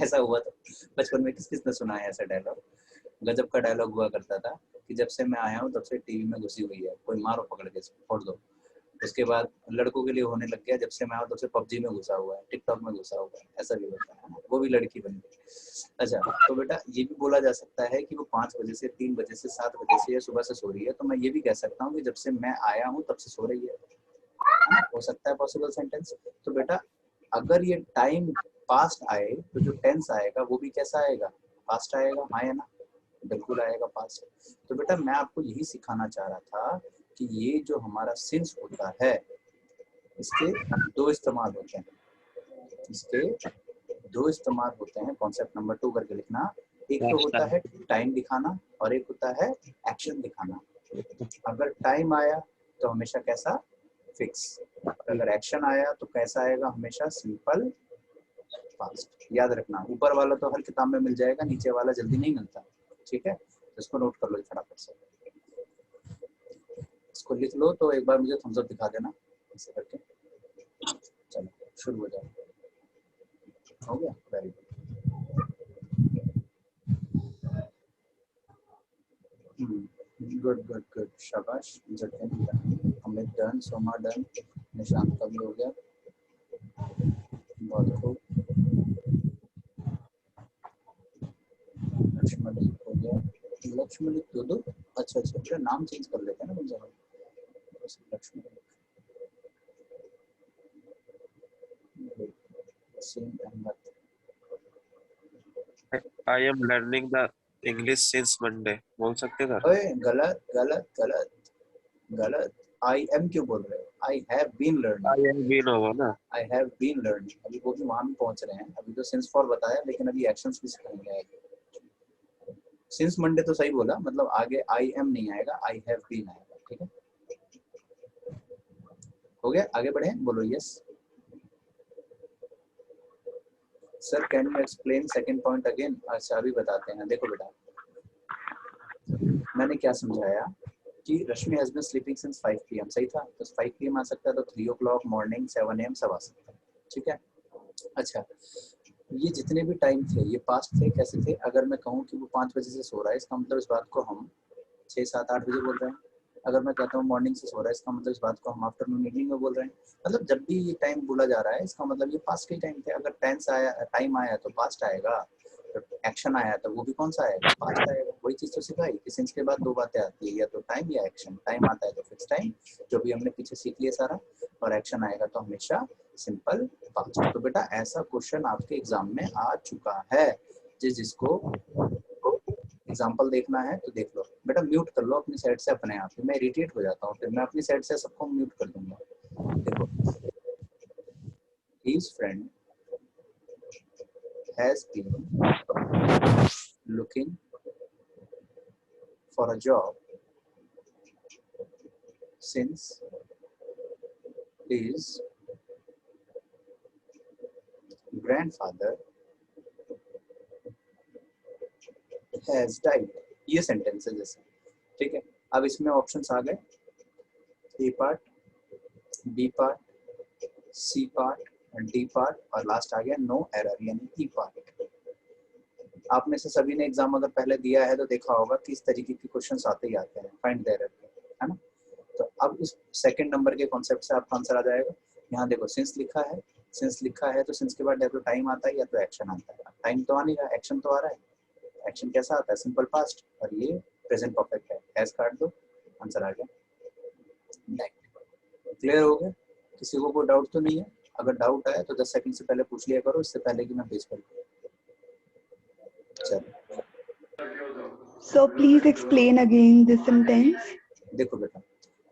ऐसा हुआ था बचपन में? किस किस ने सुना है ऐसा डायलॉग? गजब का डायलॉग हुआ करता था कि जब से मैं आया हूँ तब से टीवी में घुसी हुई है, कोई मारो पकड़ के फोड़ दो। उसके बाद लड़कों के लिए होने लग गया, जब से मैं आया तब से पबजी में घुसा हुआ है, टिकटॉक में घुसा हुआ है, ऐसा भी होता है ना, वो भी लड़की बन गई। अच्छा तो बेटा ये भी बोला जा सकता है कि वो 5 बजे से, 3 बजे से, 7 बजे से या सुबह से सो रही है, तो मैं ये भी कह सकता हूँ कि जब से मैं आया हूँ तब से सो रही है ना? हो सकता है पॉसिबल सेंटेंस। तो बेटा अगर ये टाइम पास्ट आए तो जो टेंस आएगा वो भी कैसा आएगा? पास्ट आएगा। हाँ या ना? बिल्कुल आएगा पास्ट। तो बेटा मैं आपको यही सिखाना चाह रहा था कि ये जो हमारा सिंस होता है इसके 2 इस्तेमाल होते हैं। इसके 2 इस्तेमाल होते हैं। कॉन्सेप्ट नंबर 2 करके लिखना। एक तो होता है टाइम दिखाना और एक होता है एक्शन दिखाना। अगर टाइम आया तो हमेशा कैसा? फिक्स। अगर एक्शन आया तो कैसा आएगा? हमेशा सिंपल फास्ट। याद रखना, ऊपर वाला तो हर किताब में मिल जाएगा, नीचे वाला जल्दी नहीं मिलता। ठीक है, तो इसको नोट कर लो फटाफट से, इसको लिख लो। तो एक बार मुझे थम्स अप दिखा देना ऐसे करके। चलो शुरू हो जाओ। हो गया? वेरी गुड गुड गुड, शाबाश। Jatin done, Amit done, Soma done, Nishant का भी हो गया। बहुत खूब। लक्ष्मण हो गया। लक्ष्मण दो। अच्छा अच्छा, फिर नाम चेंज कर लेते हैं ना कुछ जगह। Lakshman I am learning the English since Monday बोल सकते सर? ओए गलत गलत गलत गलत। आई एम क्यों बोल रहे हो? I have been learning. I am been होगा ना। I have been learning. अभी वो भी वहां भी पहुंच रहे हैं। अभी तो सिंस फॉर बताया, लेकिन अभी एक्शंस भी सिखाएंगे। सिंस मंडे तो सही बोला, मतलब आगे आई एम नहीं आएगा, आई हैव बीन आएगा। ठीक है, हो गया। आगे बढ़े, बोलो yes. Sir can you explain second point again? अच्छा अभी बताते हैं। देखो बेटा मैंने क्या समझाया कि Rashmi has been sleeping since 5 PM। सही था, तो 5 PM आ सकता है, तो 3 o'clock, मॉर्निंग, 7 AM सब आ सकता है। ठीक है। अच्छा ये जितने भी टाइम थे ये पास्ट थे। कैसे थे? अगर मैं कहूँ कि वो 5 बजे से सो रहा है, इसका मतलब इस बात को हम 6, 7, 8 बजे बोल रहे हैं। अगर मैं कहता हूँ मॉर्निंग से सो रहा है, इसका मतलब इस बात को हम आफ्टरनून, इवनिंग में बोल रहे हैं। मतलब जब भी ये टाइम बोला जा रहा है इसका मतलब ये पास्ट के टाइम थे। अगर टेंस आया, टाइम आया तो पास्ट आएगा, एक्शन आया तो वो भी कौन सा आएगा? पास्ट आएगा। वही चीज तो सिखाई कि सिंस के बाद 2 बातें आती है, या तो टाइम या एक्शन। टाइम आता है तो फिक्स टाइम, जो भी हमने पीछे सीख लिया सारा, और एक्शन आएगा तो हमेशा सिंपल पास्ट। तो बेटा ऐसा क्वेश्चन आपके एग्जाम में आ चुका है, जिसको एग्जाम्पल देखना है तो देख लो बेटा, म्यूट कर लो अपनी साइड से अपने आप ही, मैं इरिटेट हो जाता हूँ फिर, मैं अपनी साइड से सबको म्यूट कर दूंगा। देखो, his friend has been looking for a job since his grandfather has died। ये सेंटेंस है जैसे, ठीक है। अब इसमें ऑप्शंस आ गए, A part, B part, C part, D part और लास्ट आ गया नो एरर यानी ई पार्ट। आप में से सभी ने एग्जाम अगर पहले दिया है तो देखा होगा कि इस तरीके के क्वेश्चंस आते ही आते हैं, फाइंड द एरर, है ना। तो अब इस सेकंड नंबर के कॉन्सेप्ट से आपका आंसर आ जाएगा। यहाँ देखो सिंस लिखा है, सिंस लिखा है तो सिंस के बाद या तो टाइम आता है या तो एक्शन आता है। टाइम तो आ नहीं रहा, एक्शन तो आ रहा है। एक्शन कैसा आता है, सिंपल पास्ट, और ये प्रेजेंट परफेक्ट है। एज काट दो, आंसर आ गया। क्लियर हो गया? किसी को कोई डाउट तो नहीं है? अगर डाउट आए तो 10 सेकंड से पहले पूछ लिया करो, इससे पहले कि मैं पेज पर चलो। So please explain again this sentence. देखो बेटा,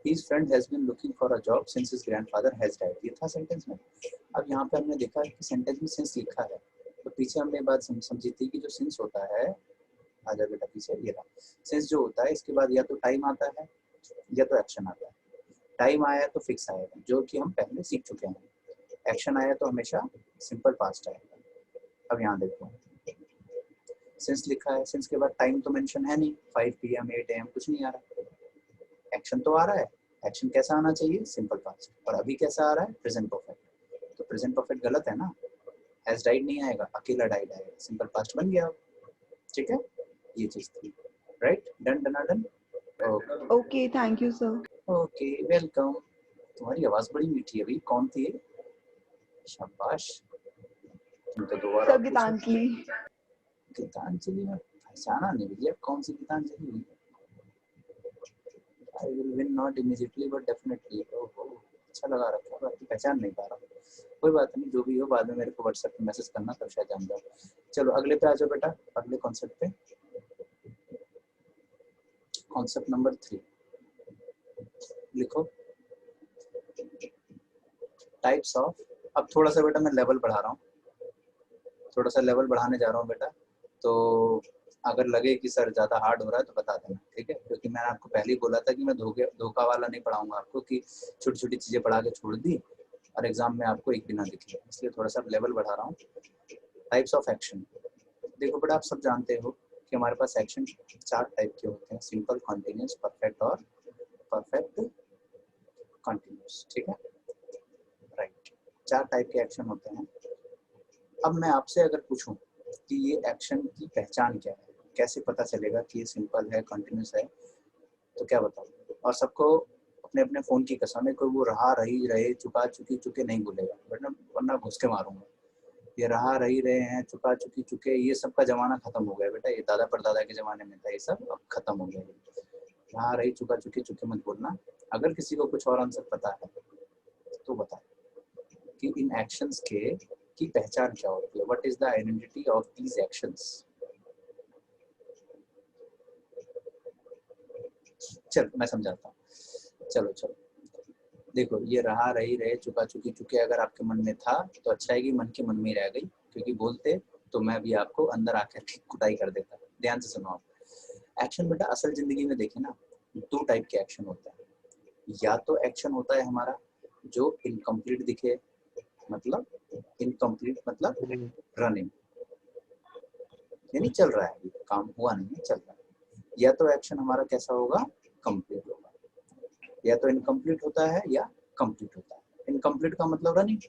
his friend has been looking for a job since his grandfather has died, ये था सेंटेंस में। अब यहाँ पे हमने देखा कि सेंटेंस में सिंस लिखा है, तो पीछे हमने बात समझी थी कि जो सिंस होता है, आजा बेटा पीछे, ये रहा सिंस जो होता है, इसके बाद या तो टाइम आता है या तो एक्शन आता है। टाइम आया तो फिक्स आएगा, जो कि हम पहले सीख चुके हैं। एक्शन आया तो हमेशा सिंपल पास्ट आएगा। अब यहाँ देखो, सिंस लिखा है, सिंस के बाद टाइम तो मेंशन है नहीं, 5 PM 8 AM कुछ नहीं आ रहा। एक्शन तो आ रहा है, एक्शन कैसा आना चाहिए, सिंपल पास्ट, और अभी कैसा आ रहा है, प्रेजेंट परफेक्ट। तो प्रेजेंट परफेक्ट गलत है ना, हैज डाइड नहीं आएगा, अकेला डाइड आएगा, सिंपल पास्ट बन गया। ठीक है, ये चीज थी। Right, done done done. Okay, thank you, sir. Okay, welcome. तुम्हारी आवाज बड़ी मीठी है भाई, कौन थी ये? शाबाश, तुम तो दोबारा Sir Gitanjali. गीतांजलि में पहचाना नहीं भैया, कौन सी गीतांजलि हुई? I will win not immediately but definitely। ओहो, अच्छा लगा रखा, बाकी पहचान नहीं पा रहा। कोई बात नहीं, जो भी हो बाद में मेरे को व्हाट्सएप पे मैसेज करना, तब शायद जान जाओ। चलो अगले पे आ जाओ बेटा, अगले कॉन्सेप्ट पे। कॉन्सेप्ट नंबर 3 लिखो, टाइप्स ऑफ। अब थोड़ा सा बेटा मैं लेवल बढ़ा रहा हूँ, थोड़ा सा लेवल बढ़ाने जा रहा हूँ बेटा, तो अगर लगे कि सर ज़्यादा हार्ड हो रहा है तो बता देना, ठीक है। क्योंकि मैंने आपको पहले ही बोला था कि मैं धोखा वाला नहीं पढ़ाऊंगा आपको, कि छोटी छोटी चीज़ें पढ़ा के छोड़ दी और एग्जाम में आपको एक भी ना दिखे, इसलिए थोड़ा सा लेवल बढ़ा रहा हूँ। टाइप्स ऑफ एक्शन, देखो बेटा आप सब जानते हो कि हमारे पास एक्शन 4 टाइप के होते हैं, सिंपल, कॉन्टिन्यूस, परफेक्ट और परफेक्ट कॉन्टिन्यूस, ठीक है। राइट, 4 टाइप के एक्शन होते हैं। अब मैं आपसे अगर पूछूं कि ये एक्शन की पहचान क्या है, कैसे पता चलेगा कि ये सिंपल है, कंटिन्यूस है, तो क्या बताऊं? और सबको अपने अपने फोन की कसम है, कोई वो रहा रही रहे चुका चुकी चुके नहीं बोलेगा, वरना घुस के मारूंगा। ये रहा रही रहे हैं, चुका चुकी चुके, ये सब का जमाना खत्म हो गया बेटा, ये दादा परदादा के जमाने में था, ये सब अब खत्म हो गया। रहा रही चुका चुकी चुके मत बोलना। अगर किसी को कुछ और आंसर पता है तो बताए कि इन एक्शंस के की पहचान क्या होती है, what is the identity of these actions. चल मैं समझाता हूँ, चलो चलो देखो, ये रहा रही रहे चुका चुकी चुके अगर आपके मन में था तो अच्छा है कि मन के मन में ही रह गई, क्योंकि बोलते तो मैं भी आपको अंदर आकर कुटाई कर देता। ध्यान से सुनो आप, एक्शन बेटा असल जिंदगी में देखें ना, 2 टाइप के एक्शन होते हैं। या तो एक्शन होता है हमारा जो इनकम्प्लीट दिखे, मतलब इनकम्प्लीट मतलब रनिंग, यानी चल रहा है, काम हुआ नहीं है, चल रहा है। या तो एक्शन हमारा कैसा होगा, कंप्लीट होगा। या तो इनकम्प्लीट होता है या कंप्लीट होता है। इनकम्प्लीट का मतलब रनिंग,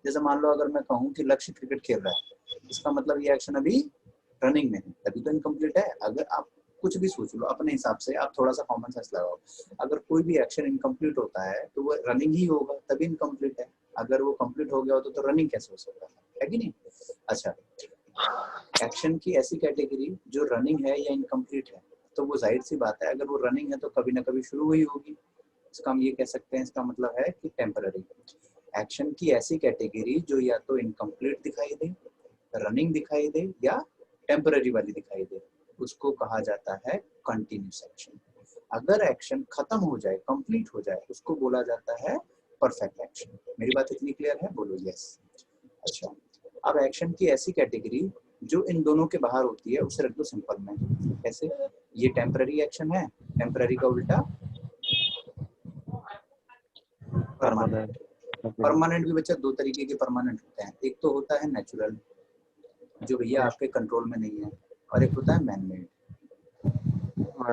जैसे मान लो अगर मैं कहूँ कि लक्ष्य क्रिकेट खेल रहा है, इसका मतलब ये एक्शन अभी रनिंग में है, तभी तो इनकम्प्लीट है। अगर आप कुछ भी सोच लो अपने हिसाब से, आप थोड़ा सा कॉमन सेंस लगाओ, अगर कोई भी एक्शन इनकम्प्लीट होता है तो वो रनिंग ही होगा, तभी इनकम्प्लीट है। अगर वो कंप्लीट हो गया होता तो रनिंग कैसे हो सकता है कि नहीं? अच्छा, एक्शन की ऐसी कैटेगरी जो रनिंग है या इनकम्प्लीट है, तो वो जाहिर सी बात है, अगर वो रनिंग है तो कभी ना कभी शुरू हुई होगी। इसका हम ये कह सकते हैं, इसका मतलब है कि टेम्पररी। एक्शन की ऐसी कैटेगरी जो या तो इनकम्प्लीट दिखाई दे, रनिंग दिखाई दे या टेम्पररी वाली दिखाई दे, उसको कहा जाता है कंटिन्यूस एक्शन। अगर एक्शन खत्म हो जाए, कंप्लीट हो जाए, उसको बोला जाता है परफेक्ट एक्शन। मेरी बात इतनी क्लियर है? बोलो यस। अच्छा, अब एक्शन की ऐसी कैटेगरी जो इन दोनों के बाहर होती है उसे रख दो सिंपल में। कैसे? ये टेम्पररी एक्शन है, टेम्पररी का उल्टा परमानेंट। परमानेंट भी बच्चा दो तरीके के परमानेंट होते हैं, एक तो होता है नेचुरल जो भैया आपके कंट्रोल में नहीं है, और एक होता है मैन मेड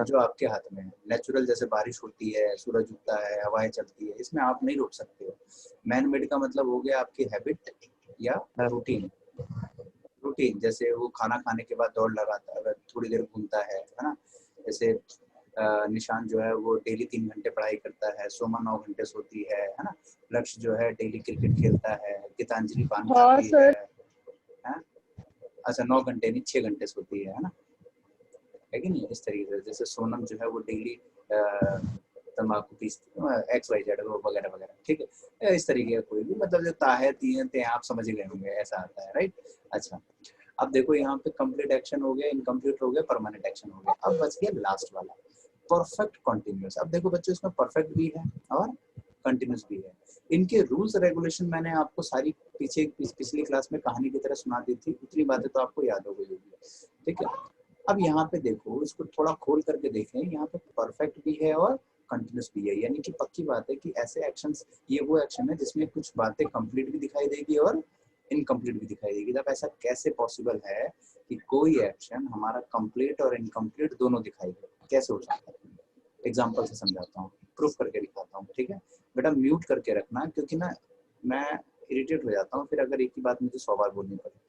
जो आपके हाथ में है। नेचुरल जैसे बारिश होती है, सूरज उगता है, हवाएं चलती है, इसमें आप नहीं रोक सकते हो। मैन मेड का मतलब हो गया आपकी हैबिट या रूटीन। रूटीन जैसे वो खाना खाने के बाद दौड़ लगाता है, थोड़ी देर घूमता है ना। जैसे निशान जो है वो डेली 3 घंटे पढ़ाई करता है, सोमा 9 घंटे सोती है ना। लक्ष्य जो है डेली क्रिकेट खेलता है, गीतांजलि पान खाती है। अच्छा 9 घंटे नहीं 6 घंटे सोती है ना, है कि नहीं? इस तरीके से जैसे सोनम जो है वो डेली तम्बाकू पीसती है, XYZ वगैरह वगैरह, ठीक है। इस तरीके का कोई भी मतलब जो ताहे तीन थे आप समझ ही गए होंगे, ऐसा आता है, राइट। अच्छा, अब देखो यहाँ पे कंप्लीट एक्शन हो गया, इनकम्प्लीट हो गया, परमानेंट एक्शन हो गया। अब बच गया लास्ट वाला परफेक्ट कॉन्टिन्यूस। अब देखो बच्चों इसमें परफेक्ट भी है और कंटिन्यूस भी है। इनके रूल्स रेगुलेशन मैंने आपको सारी पिछली क्लास में कहानी की तरह सुना दी थी, उतनी बातें तो आपको याद हो गई होगी, ठीक है। अब यहाँ पे देखो, इसको थोड़ा खोल करके देखें, यहाँ पे परफेक्ट भी है और कंटिन्यूस भी है, यानी कि पक्की बात है कि ऐसे एक्शंस, ये वो एक्शन है जिसमें कुछ बातें कंप्लीट भी दिखाई देगी और इनकम्प्लीट भी दिखाई देगी। तब ऐसा कैसे पॉसिबल है कि कोई एक्शन हमारा कंप्लीट और इनकम्प्लीट दोनों दिखाई दे? कैसे हो सकता है? एग्जाम्पल से समझाता हूँ, प्रूफ करके दिखाता हूँ, ठीक है। बेटा म्यूट करके रखना, क्योंकि ना मैं इरिटेट हो जाता हूँ फिर अगर एक ही बात मुझे 100 बार बोलनी पड़े,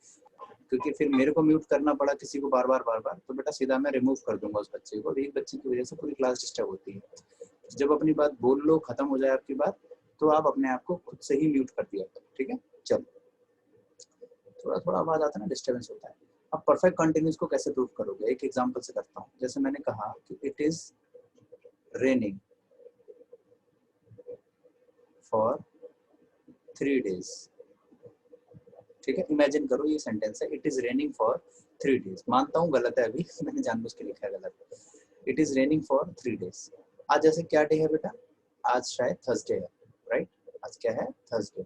क्योंकि फिर मेरे को म्यूट करना पड़ा किसी को बार बार, तो बेटा सीधा मैं रिमूव कर दूंगा उस बच्चे को। एक बच्चे की वजह से पूरी क्लास डिस्टर्ब होती है। जब अपनी बात बोल लो, खत्म हो जाए आपकी बात, तो आप अपने आप को खुद से ही म्यूट कर दिया, ठीक है। चलो, थोड़ा थोड़ा आवाज आता है ना, डिस्टर्बेंस होता है। अब परफेक्ट कंटिन्यूस को कैसे प्रूव करोगे? एक एग्जांपल से करता हूँ। जैसे मैंने कहा कि it is raining for 3 days, ठीक है। इमेजिन करो ये सेंटेंस है, it is raining for 3 days। मानता हूँ गलत है, अभी मैंने जानबूझ के लिखा है गलत। It is raining for 3 days। आज जैसे क्या डे है बेटा? आज शायद थर्सडे है, राइट। आज क्या है? थर्सडे,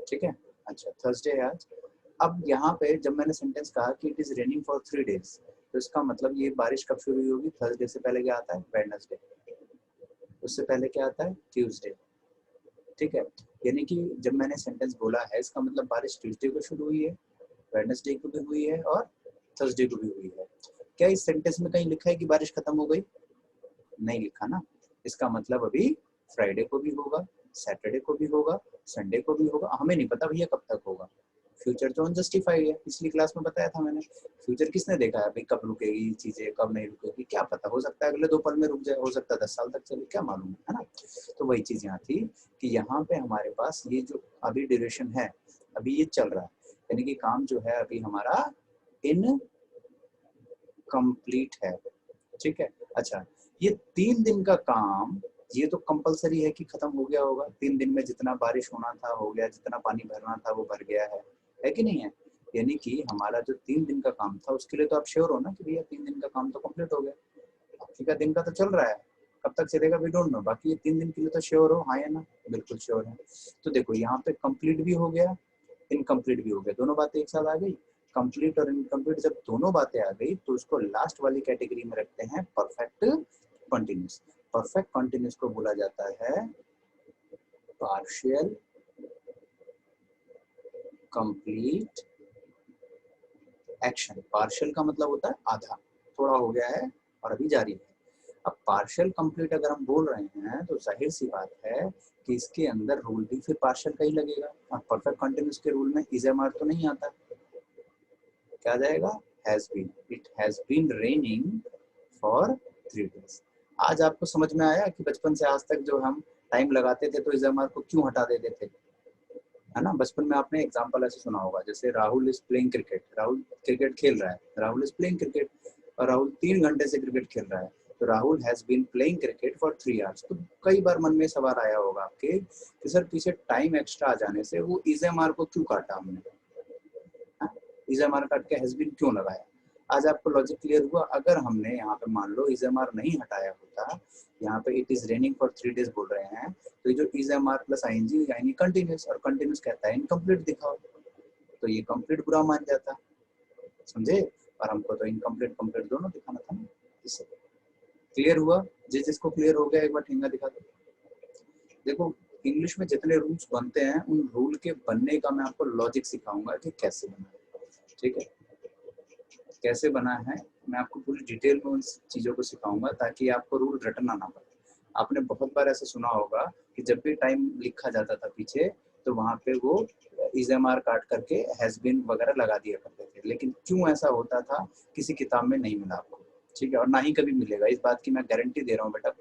ठीक है। अच्छा, थर्सडे है आज। अब यहाँ पे जब मैंने सेंटेंस कहा कि it is raining for 3 days, तो इसका मतलब ये बारिश कब शुरू हुई होगी? थर्सडे से पहले क्या आता है? वेडनेसडे। उससे पहले क्या आता है? ट्यूसडे, ठीक है। यानी कि जब मैंने सेंटेंस बोला है, इसका मतलब बारिश ट्यूसडे को शुरू हुई है, वेडनेसडे को भी हुई है और थर्सडे को भी हुई है। क्या इस सेंटेंस में कहीं लिखा है कि बारिश खत्म हो गई? नहीं लिखा ना। इसका मतलब अभी फ्राइडे को भी होगा, सैटरडे को भी होगा, संडे को भी होगा। हमें नहीं पता भैया कब तक होगा। फ्यूचर तो अनजस्टिफाइड है, पिछली क्लास में बताया था मैंने। फ्यूचर किसने देखा है भाई? कब रुकेगी चीजें, कब नहीं रुकेगी, क्या पता। हो सकता है अगले 2 पल में रुक जाए, हो सकता है 10 साल तक चले, क्या मालूम, है ना। तो वही चीज यहाँ थी कि यहाँ पे हमारे पास ये जो अभी ड्यूरेशन है, अभी ये चल रहा है, यानी कि काम जो है अभी हमारा इन कंप्लीट है, ठीक है। अच्छा, ये 3 दिन का काम, ये तो कंपलसरी है कि खत्म हो गया होगा। 3 दिन में जितना बारिश होना था हो गया, जितना पानी भरना था वो भर गया है कि नहीं है? यानी कि हमारा जो 3 दिन का काम था उसके लिए तो आप श्योर हो ना कि भैया 3 दिन का काम तो कंप्लीट हो गया। बाकी का दिन का तो चल रहा है, कब तक चलेगा वी डोंट नो। बाकी ये 3 दिन के लिए तो श्योर हो, हाँ या ना? बिल्कुल श्योर है। तो देखो यहाँ पे कंप्लीट भी हो गया, इनकम्प्लीट भी हो गया, दोनों बातें एक साथ आ गई। कंप्लीट और इनकम्प्लीट जब दोनों बातें आ गई तो उसको लास्ट वाली कैटेगरी में रखते हैं परफेक्ट कंटिन्यूस। परफेक्ट कंटिन्यूस को बोला जाता है पार्शियल कंप्लीट एक्शन। पार्शियल का मतलब होता है आधा, थोड़ा हो गया है और अभी जारी है। अब पार्शियल कंप्लीट अगर हम बोल रहे हैं तो जाहिर सी बात है कि इसके अंदर रूल भी फिर पार्शियल का ही लगेगा। और परफेक्ट कंटिन्यूस के रूल में इज एम आर तो नहीं आता, क्या जाएगा? Has been. It has been raining for 3 days। आज आपको समझ में आया कि बचपन से आज तक जो हम टाइम लगाते थे तो इज एम आर को क्यों हटा देते थे, है ना। बचपन में आपने एग्जांपल ऐसे सुना होगा, जैसे Rahul is playing cricket, Rahul cricket खेल रहा है, राहुल इज प्लेइंग क्रिकेट, और राहुल 3 घंटे से क्रिकेट खेल रहा है, तो Rahul has been playing cricket for 3 hours। तो कई बार मन में सवाल आया होगा आपके कि सर पीछे टाइम एक्स्ट्रा आ जाने से वो इज एम आर को क्यों काटा हमने, इज एम आर काट के हैज बीन क्यों लगाया? आज आपको लॉजिक क्लियर हुआ? अगर हमने यहाँ पे मान लो इज एम आर नहीं हटाया होता, यहाँ पे it is raining for 3 days बोल रहे हैं, तो ये जो is am are plus I N G यानी कंटिन्यूस, और कंटिन्यूस कहता है इनकम्प्लीट दिखाओ, तो ये कंप्लीट बुरा मान जाता, समझे? और हमको तो इनकम्प्लीट कंप्लीट दोनों दिखाना था ना। इससे क्लियर हुआ? जिसको क्लियर हो गया एक बार ठेंगा दिखा दो। देखो इंग्लिश में जितने रूल्स बनते हैं उन रूल के बनने का मैं आपको लॉजिक सिखाऊंगा कि कैसे बना है, ठीक है? कैसे बना है मैं आपको पूरी डिटेल में उन चीज़ों को सिखाऊंगा ताकि आपको रूल रटना ना पड़े। आपने बहुत बार ऐसा सुना होगा कि जब भी टाइम लिखा जाता था पीछे तो वहाँ पे वो इज एम आर काट करके हैज बीन वगैरह लगा दिया करते थे, लेकिन क्यों ऐसा होता था किसी किताब में नहीं मिला आपको, ठीक है? और ना ही कभी मिलेगा, इस बात की मैं गारंटी दे रहा हूँ बेटा।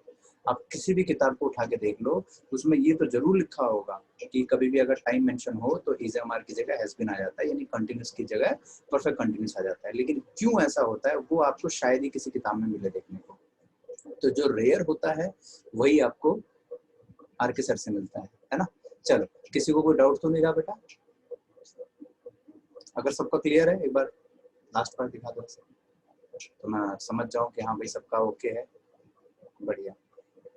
आप किसी भी किताब को उठा के देख लो, उसमें ये तो जरूर लिखा होगा कि कभी भी अगर टाइम मेंशन हो तो इज एम आर की जगह हैज बीन आ जाता है, यानी कंटिन्यूस की जगह परफेक्ट कंटिन्यूस आ जाता है। लेकिन क्यों ऐसा होता है वो आपको शायद ही किसी किताब में मिले देखने को। तो जो रेयर होता है वही आपको आर के सर से मिलता है ना? चलो, किसी को कोई डाउट तो नहीं रहा बेटा? अगर सबका क्लियर है एक बार लास्ट बार दिखा दो तो मैं समझ जाऊं कि हाँ भाई सबका ओके है। बढ़िया।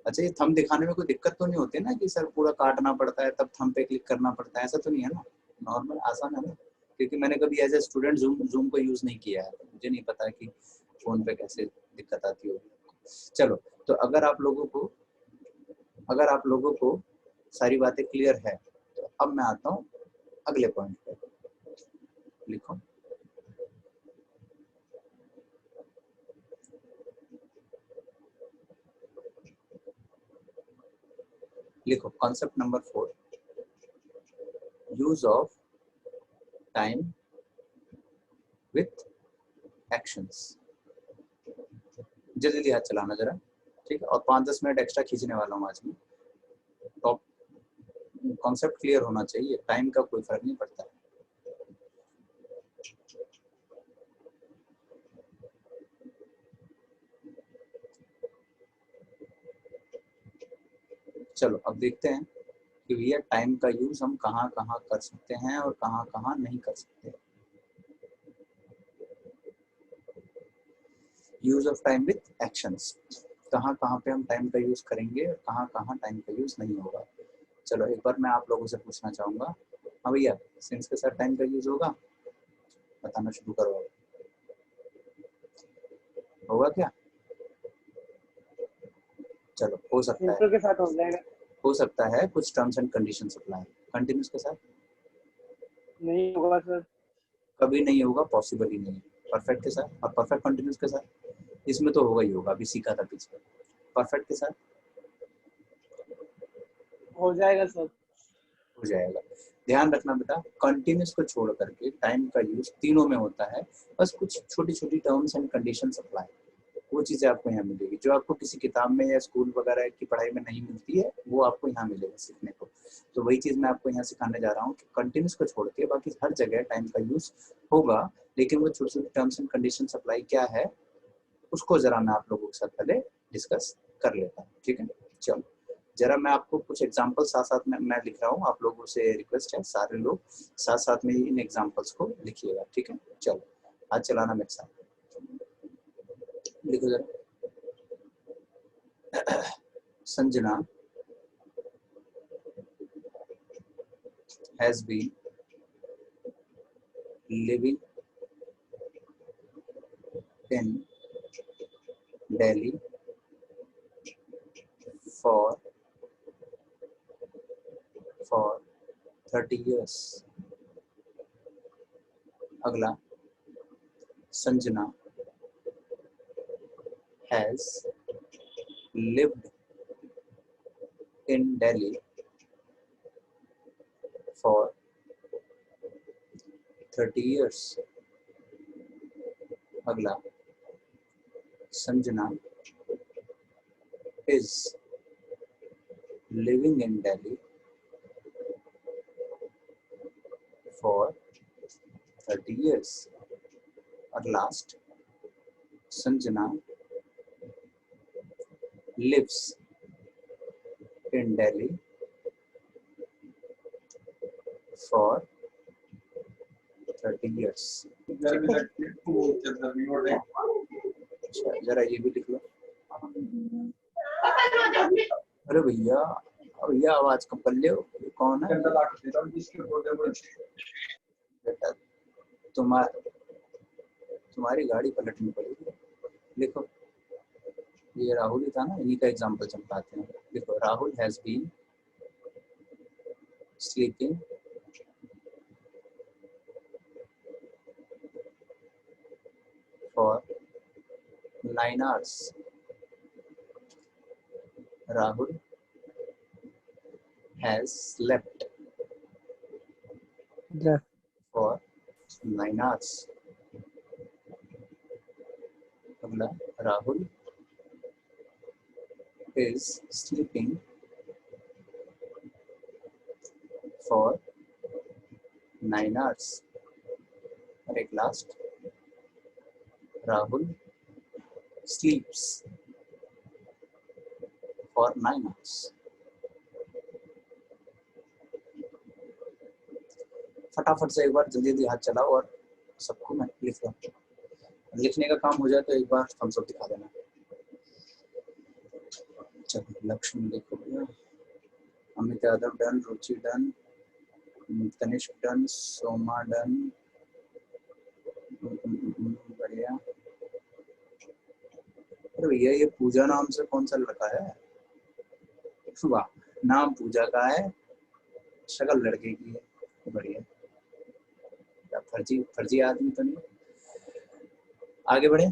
अच्छा, ये थंब दिखाने में कोई दिक्कत तो नहीं होती ना कि सर पूरा काटना पड़ता है तब थंब पे क्लिक करना पड़ता है, ऐसा तो नहीं है ना? नॉर्मल आसान है ना? क्योंकि मैंने कभी एज ए स्टूडेंट जूम को यूज नहीं किया है, मुझे नहीं पता कि फोन पे कैसे दिक्कत आती हो। चलो, तो अगर आप लोगों को सारी बातें क्लियर है तो अब मैं आता हूँ अगले पॉइंट पे। लिखो, लिखो concept number 4, use of time with actions. जल्दी जल्दी हाथ चलाना जरा, ठीक है? और 5-10 मिनट एक्स्ट्रा खींचने वाला हूँ आज में। टॉप कॉन्सेप्ट क्लियर होना चाहिए, टाइम का कोई फर्क नहीं पड़ता है। चलो अब देखते हैं कि भैया टाइम का यूज हम कहाँ कहाँ कर सकते हैं और कहाँ कहाँ नहीं कर सकते। Use of time with actions, कहाँ कहाँ पे हम टाइम का यूज करेंगे और कहाँ कहाँ टाइम का यूज नहीं होगा। चलो एक बार मैं आप लोगों से पूछना चाहूंगा, हाँ भैया सिंस के साथ टाइम का यूज होगा? बताना शुरू करो। होगा क्या? चलो, हो सकता सिंपल है, के साथ हो जाएगा। हो सकता है कुछ terms and condition apply. Continuous के साथ नहीं होगा सर। कभी नहीं होगा, पॉसिबल ही नहीं है। परफेक्ट के साथ और परफेक्ट कंटिन्यूस के साथ इसमें तो होगा ही होगा, अभी सीखा था पीछे। परफेक्ट के साथ हो जाएगा सर। हो जाएगा। ध्यान रखना बेटा, कंटिन्यूस को छोड़ करके टाइम का यूज तीनों में होता है, बस कुछ छोटी छोटी टर्म्स एंड कंडीशन अप्लाई। वो चीजें आपको यहाँ मिलेगी जो आपको किसी किताब में या स्कूल वगैरह की पढ़ाई में नहीं मिलती है, वो आपको यहाँ मिलेगा सीखने को। तो वही चीज मैं आपको यहाँ सिखाने जा रहा हूँ कि कंटिन्यूस को छोड़ के बाकी हर जगह टाइम का यूज होगा, लेकिन वो छोटी छोटी टर्म्स एंड कंडीशन अप्लाई क्या है उसको जरा मैं आप लोगों के साथ पहले डिस्कस कर लेता हूँ, ठीक है? चलो जरा मैं आपको कुछ एग्जांपल साथ साथ में मैं लिख रहा हूँ, आप लोगों से रिक्वेस्ट है सारे लोग साथ साथ में इन एग्जांपल्स को लिखिएगा, ठीक है? चलो हाथ चलाना मेरे साथ, लिखो जरा। Sanjana has been living in Delhi for 30 years. अगला, Sanjana has lived in Delhi for 30 years. अगला, Sanjana is living in Delhi for 30 years. और last, Sanjana lives in Delhi for 30 years। अच्छा जरा ये भी लिख लो। अरे भैया भैया आवाज कम कर लियो, कौन है बेटा? तुम्हारी गाड़ी पलटनी पड़ेगी। लिखो, ये राहुल ही था ना, इन्हीं का एग्जाम्पल चमकाते हैं। देखो, Rahul has been sleeping for 9 hours। Rahul has slept for 9 hours। अगला, Rahul is sleeping for 9 hours। और एक last, Rahul sleeps for 9 hours। फटाफट से एक बार जल्दी जल्दी हाथ चलाओ और सबको मैं लिख दूं। लिखने का काम हो जाए तो एक बार थम्स अप दिखा देना। चलो, लक्ष्मी देखो भैया, Amit Yadav done, Ruchi done, Tanishk done, Soma done, बढ़िया। अरे भैया ये पूजा नाम से कौन सा लड़का है? वाह, नाम पूजा का है, शक्ल लड़के की है, बढ़िया। फर्जी आदमी तो नहीं। आगे बढ़े,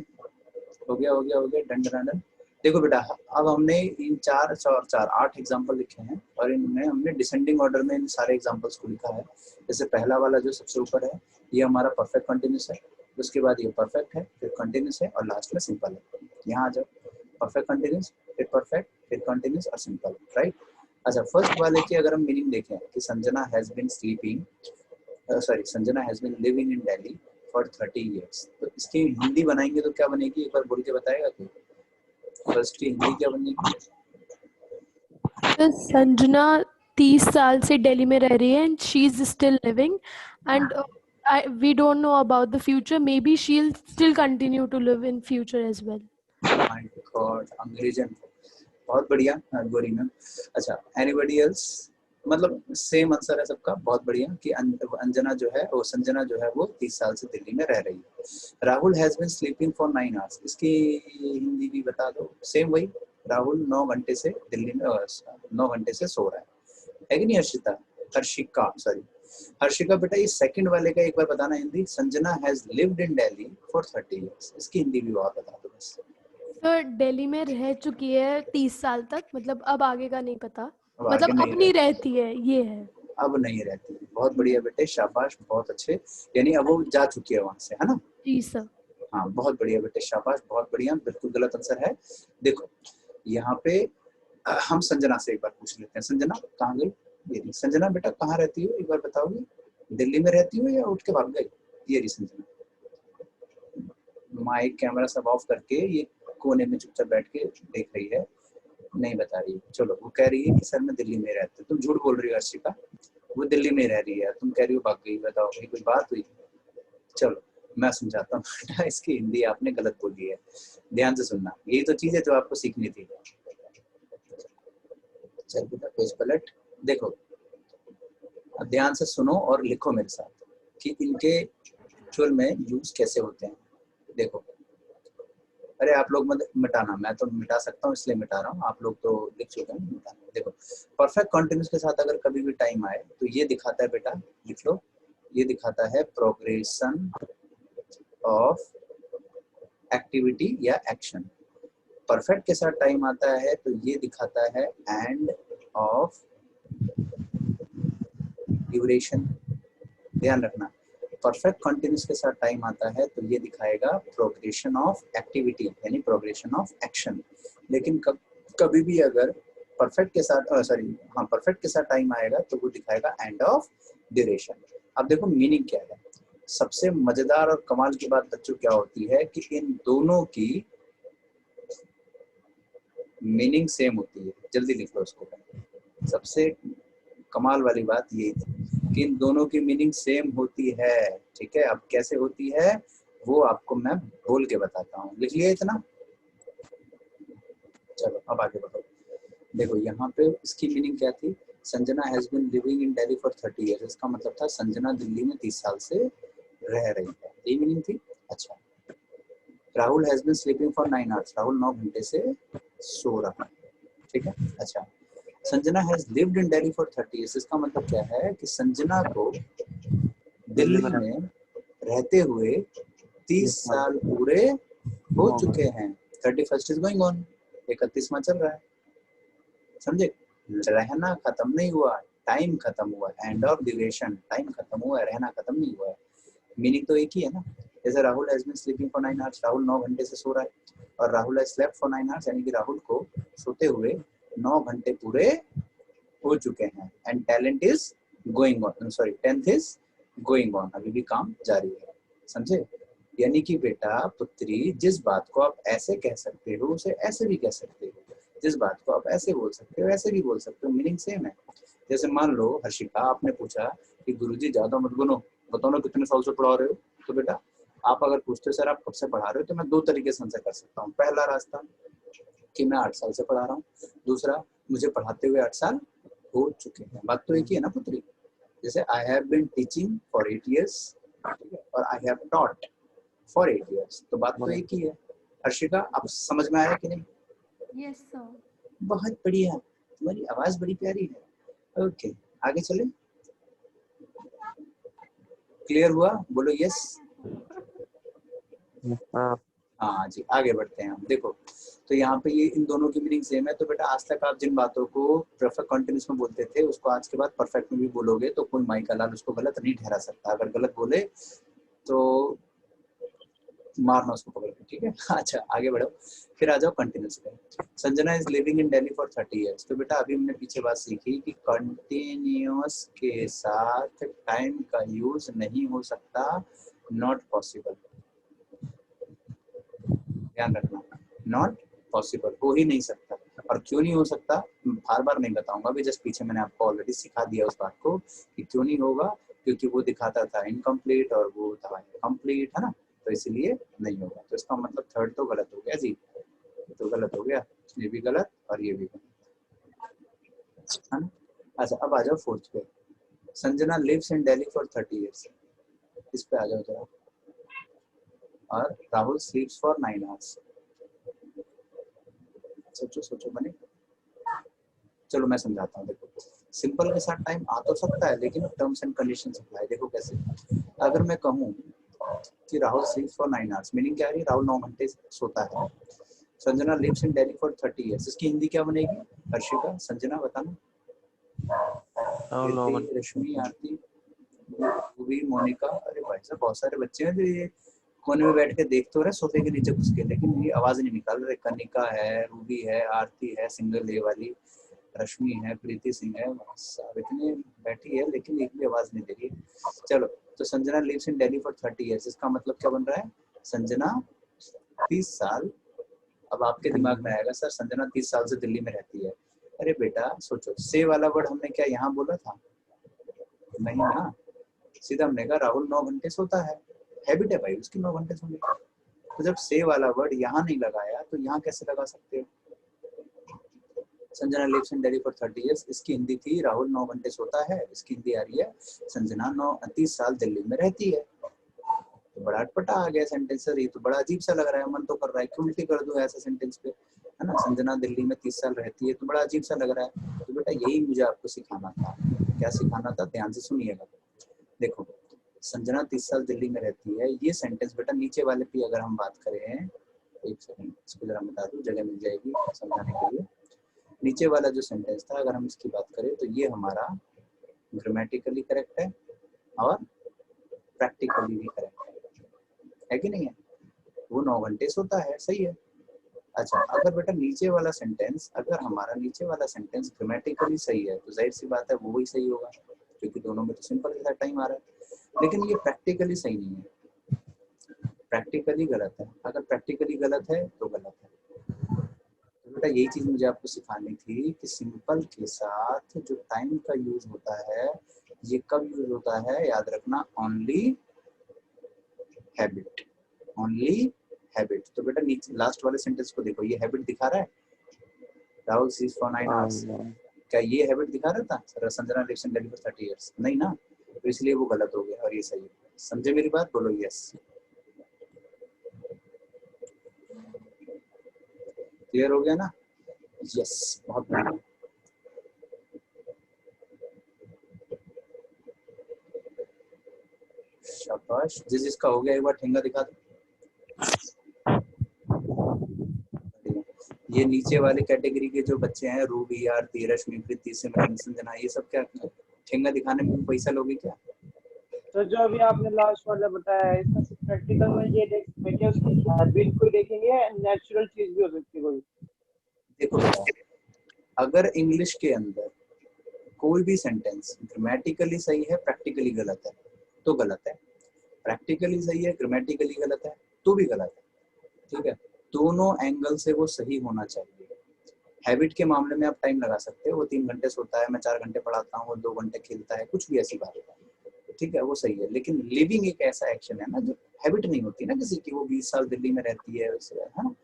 हो गया डन डन डन। देखो बेटा, अब हमने इन 8 एग्जाम्पल लिखे हैं और इनमें हमने डिसेंडिंग ऑर्डर में इन सारे एग्जाम्पल्स को लिखा है। जैसे पहला वाला जो सबसे ऊपर है, ये हमारा परफेक्ट कंटिन्यूस है, उसके बाद ये परफेक्ट है, फिर कंटिन्यूस है और लास्ट में सिंपल है। यहाँ आ जाओ, परफेक्ट कंटिन्यूस, फिर परफेक्ट, फिर कंटिन्यूस और सिंपल, राइट। अच्छा, फर्स्ट वाले की अगर हम मीनिंग देखें कि Sanjana has been sleeping, Sanjana has been living in Delhi for 30 years, तो इसकी हिंदी बनाएंगे तो क्या बनेगी, एक बार बोल के बताएगा कि फर्स्ट की हिंदी क्या बनेगी? तो संजना 30 साल से दिल्ली में रह रही है and she is still living and we don't know about the future, maybe she'll still continue to live in future as well। My God, अंग्रेजन बहुत बढ़िया गोरी मैम। अच्छा, एनीबॉडी एल्स? मतलब सेम आंसर है सबका, बहुत बढ़िया कि अंजना जो है वो संजना जो है वो 30 साल से दिल्ली में रह रही है। Rahul has been sleeping for 9 hours, इसकी हिंदी भी बता दो। सेम वही, राहुल 9 घंटे से दिल्ली में 9 घंटे से सो रहा है कि नहीं? हर्षिका बेटा, ये सेकंड वाले का एक बार बताना Hindi. Sanjana has lived in Delhi for 30 years, इसकी हिंदी भी आप बता दो बस। तो दिल्ली में रह चुकी है 30 साल तक, मतलब अब आगे का नहीं पता, अब मतलब आगे अब नहीं रहती है, ये है। अब नहीं रहती। बहुत बढ़िया बेटे, शाबाश, बहुत अच्छे। यानी अब वो जा चुकी है वहां से, है ना? जी सर। हाँ, बहुत बढ़िया बेटे, शाबाश, बहुत बढ़िया। बिल्कुल गलत आंसर है। देखो यहाँ पे हम संजना से एक बार पूछ लेते हैं। संजना कहाँ गई? ये रही। संजना बेटा कहाँ रहती हो, एक बार बताओगी? दिल्ली में रहती हो या उठ के भाग गई? ये रही संजना। माइक कैमरा सब ऑफ करके ये कोने में चुपचाप बैठ के देख रही है, नहीं बता रही है। चलो, वो कह रही है कि सर मैं दिल्ली में रहती हूँ। तुम झूठ बोल रही हो अर्शिका, वो दिल्ली में रह रही है, तुम कह रही हो भाग गई। बताओ भाई, कोई बात हुई? चलो मैं समझाता हूँ बेटा, इसकी हिंदी आपने गलत बोली है, ध्यान से सुनना। यही तो चीज है जो आपको सीखनी थी। चल बेटा, पेज पलट, देखो अब ध्यान से सुनो और लिखो मेरे साथ कि इनके एक्चुअल में यूज कैसे होते हैं। देखो, अरे आप लोग मत मिटाना, मैं तो मिटा सकता हूँ इसलिए मिटा रहा हूँ, आप लोग तो लिख चुके हैं, मिटाना। देखो, परफेक्ट कंटिन्यूस के साथ अगर कभी भी टाइम आए तो ये दिखाता है बेटा, लिख लो, ये दिखाता है प्रोग्रेशन ऑफ एक्टिविटी या एक्शन। परफेक्ट के साथ टाइम आता है तो ये दिखाता है एंड ऑफ ड्यूरेशन। ध्यान रखना, परफेक्ट कंटिन्यूस के साथ टाइम आता है तो ये दिखाएगा प्रोग्रेशन ऑफ एक्टिविटी यानी प्रोग्रेशन ऑफ एक्शन। लेकिन कभी भी अगर परफेक्ट के साथ परफेक्ट के साथ टाइम आएगा तो वो दिखाएगा एंड ऑफ ड्यूरेशन। अब देखो मीनिंग क्या है। सबसे मजेदार और कमाल की बात बच्चों क्या होती है कि इन दोनों की मीनिंग सेम होती है। जल्दी लिख लो उसको। सबसे कमाल वाली बात यही थी कि इन दोनों की मीनिंग सेम होती है। ठीक है, अब कैसे होती है वो आपको मैं बोल के बताता हूँ। लिख लिया इतना? चलो अब आगे बढ़ो। देखो यहाँ पे इसकी मीनिंग क्या थी, Sanjana has been living in Delhi for 30 years. इसका मतलब था संजना दिल्ली में 30 साल से रह रही है, यही मीनिंग थी। अच्छा, Rahul has been sleeping for 9 hours. Rahul 9 घंटे से सो रहा है। ठीक है। अच्छा, Sanjana has lived in Delhi for 30 years. इसका मतलब क्या है कि संजना को दिल्ली में रहते हुए 30 साल पूरे हो चुके हैं। 31st इज गोइंग ऑन, 31वां चल रहा है, समझे? रहना खत्म नहीं हुआ, टाइम खत्म हुआ। एंड ऑफ ड्यूरेशन, टाइम खत्म हुआ है, रहना खत्म नहीं हुआ है। मीनिंग तो एक ही है ना। जैसे Rahul has been sleeping for 9 hours, Rahul 9 घंटे से सो रहा है, और Rahul has slept for 9 hours, यानी कि राहुल को सोते हुए 9 घंटे पूरे हो चुके हैं। And talent is going on, sorry 10th is going on, अभी भी काम जारी है, समझे? यानी कि बेटा पुत्री, जिस बात को आप ऐसे कह सकते हो उसे ऐसे भी कह सकते हो, जिस बात को आप ऐसे बोल सकते हो ऐसे भी बोल सकते हो, मीनिंग सेम है। जैसे मान लो हर्षिका, आपने पूछा कि गुरुजी ज्यादा मत बोलो, बताओ ना कितने साल से पढ़ा रहे हो। तो बेटा आप अगर पूछते हो सर आप कब से पढ़ा रहे हो, तो मैं 2 तरीके से आंसर कर सकता हूँ। पहला रास्ता कि मैं 8 साल से पढ़ा रहा हूँ, दूसरा मुझे पढ़ाते हुए 8 साल हो चुके हैं। बात तो एक ही है ना पुत्री। जैसे I have been teaching for 8 years, ठीक है, और I have taught for 8 years, तो बात तो एक ही है। हर्षिका आप समझ में आया कि नहीं? Yes sir. बहुत बढ़िया, तुम्हारी आवाज बड़ी प्यारी है। ओके, आगे चले। क्लियर हुआ? बोलो यस। हाँ हाँ जी, आगे बढ़ते हैं हम। देखो तो यहाँ पे ये इन दोनों की मीनिंग सेम है। तो बेटा आज तक आप जिन बातों को परफेक्ट कंटिन्यूस में बोलते थे उसको आज के बाद परफेक्ट में भी बोलोगे तो कोई माई का लाल उसको गलत नहीं ठहरा सकता। अगर गलत बोले तो मारना उसको पकड़ के, ठीक है? अच्छा आगे बढ़ो, फिर आ जाओ कंटिन्यूस पे। Sanjana is living in Delhi for 30 years। तो बेटा अभी हमने पीछे बात सीखी कि कंटिन्यूस के साथ टाइम का यूज नहीं हो सकता, नॉट पॉसिबल। ध्यान रखना, नॉट पॉसिबल, हो ही नहीं सकता। और क्यों नहीं हो सकता बार बार नहीं बताऊंगा, अभी जस्ट पीछे मैंने आपको ऑलरेडी सिखा दिया उस बात को कि क्यों नहीं होगा, क्योंकि वो दिखाता था इनकम्प्लीट और वो था कंप्लीट, है ना, तो इसलिए नहीं होगा। तो इसका मतलब थर्ड तो गलत हो गया जी, तो गलत हो गया, ये भी गलत और ये भी गलत, है ना। अच्छा अब आ जाओ फोर्थ पे, Sanjana lives in Delhi for 30 years। इस पे आ जाओ जरा। और राहुल स्लीप्स फॉर 9 hours। सोचो सोचो बने। चलो मैं समझाता हूँ। देखो सिंपल के साथ टाइम आ तो सकता है लेकिन टर्म्स एंड कंडीशंस अप्लाई। देखो कैसे, अगर मैं कहूँ कि Rahul sleeps for 9 hours, meaning क्या है? राहुल 9 घंटे सोता है। Sanjana lives in Delhi for 30 years, इसकी हिंदी क्या बनेगी? हर्षिका, संजना बताना। कीर्ति, रश्मि, आरती, रूबी, मोनिका, अरे भाई साहब बहुत सारे बच्चे हैं जो ये कोने में बैठ के देख तो रहे सोफे के नीचे घुस के, लेकिन ये आवाज नहीं निकाल रहे। कनिका है, रूबी है, आरती है सिंगल ए वाली, रश्मि है, प्रीति सिंह है, सब इतने बैठी है लेकिन एक भी आवाज नहीं दे रही। चलो तो Sanjana lives in Delhi for 30 years, इसका मतलब क्या बन रहा है? संजना 30 साल। अब आपके दिमाग में आएगा सर संजना 30 साल से दिल्ली में रहती है। अरे बेटा सोचो, से वाला वर्ड हमने क्या यहाँ बोला था? नहीं ना, सीधा हमने कहा राहुल 9 घंटे सोता है, हैबिट है भाई उसकी 9 घंटे सोने की। तो जब से वाला वर्ड यहाँ नहीं लगाया तो यहाँ कैसे लगा सकते हो? Sanjana lives in Delhi for 30 years, इसकी हिंदी थी राहुल 9 घंटे सोता है, इसकी हिंदी आ रही है संजना 30 साल दिल्ली में रहती है। तो बड़ा अटपटा आ गया सेंटेंस सर, ये तो बड़ा अजीब सा लग रहा है, मन तो कर रहा है कि उल्टी कर दो ऐसा सेंटेंस पे, है ना। संजना दिल्ली में 30 साल रहती है तो बड़ा अजीब सा लग रहा है। तो बेटा यही मुझे आपको सिखाना था। क्या सिखाना था? ध्यान से सुनिएगा। देखो संजना 30 साल दिल्ली में रहती है, ये सेंटेंस बेटा नीचे वाले पे अगर हम बात करें, एक सेकंड इसको जरा बता दूं, जगह मिल जाएगी समझाने के लिए। नीचे वाला जो सेंटेंस था अगर हम इसकी बात करें तो ये हमारा ग्रामेटिकली करेक्ट है और प्रैक्टिकली भी करेक्ट है कि नहीं है? वो 9 घंटे सोता है, सही है। अच्छा अगर बेटा नीचे वाला सेंटेंस, अगर हमारा नीचे वाला सेंटेंस ग्रामेटिकली सही है तो जाहिर सी बात है वो ही सही होगा, क्योंकि दोनों में तो सिंपल के साथ टाइम आ रहा है। लेकिन ये प्रैक्टिकली सही नहीं है, प्रैक्टिकली गलत है। अगर प्रैक्टिकली गलत है तो गलत है। तो बेटा यही चीज मुझे आपको सिखानी थी कि सिंपल के साथ जो टाइम का यूज होता है ये कब यूज होता है याद रखना, ओनली हैबिट, ओनली हैबिट। तो बेटा नीचे लास्ट वाले सेंटेंस को देखो, ये हैबिट दिखा रहा है, राहुल सीज फॉर 9 hours, क्या ये हैबिट दिखा रहा था? Sir Sanjana lives in Delhi for 30 years, नहीं ना, तो इसलिए वो गलत हो गया और ये सही है। समझे मेरी बात? बोलो यस। क्लियर हो गया ना? यस, बहुत बढ़िया। शाबाश, जिसका हो गया एक बार ठेंगा दिखा दो। ये नीचे वाले कैटेगरी के जो बच्चे हैं, रूबी, आरती, रश्मि, प्रीति, सिमरन, संजना, ये सब क्या ठेंगा दिखाने में पैसा लोगे क्या? तो जो अभी आपने लास्ट वाला बताया है, इसमें सिर्फ प्रैक्टिकल में ये देखेंगे कि उसकी हैबिट को देखेंगे या नेचुरल चीज भी हो सकती है कोई? देखो अगर इंग्लिश के अंदर कोई भी सेंटेंस ग्रामेटिकली सही है, प्रैक्टिकली गलत है, तो गलत है। प्रैक्टिकली सही है, ग्रामेटिकली गलत है, तो भी गलत है। ठीक है, दोनों एंगल से वो सही होना चाहिए। हैबिट के मामले में आप टाइम लगा सकते हो, वो 3 घंटे सोता है, मैं 4 घंटे पढ़ाता हूँ, वो 2 घंटे खेलता है, कुछ भी ऐसी बात है, ठीक है, वो सही है। लेकिन लिविंग एक ऐसा एक्शन है ना जो हैबिट नहीं होती ना किसी की, वो 20 साल दिल्ली में रहती है, वैसे है ना,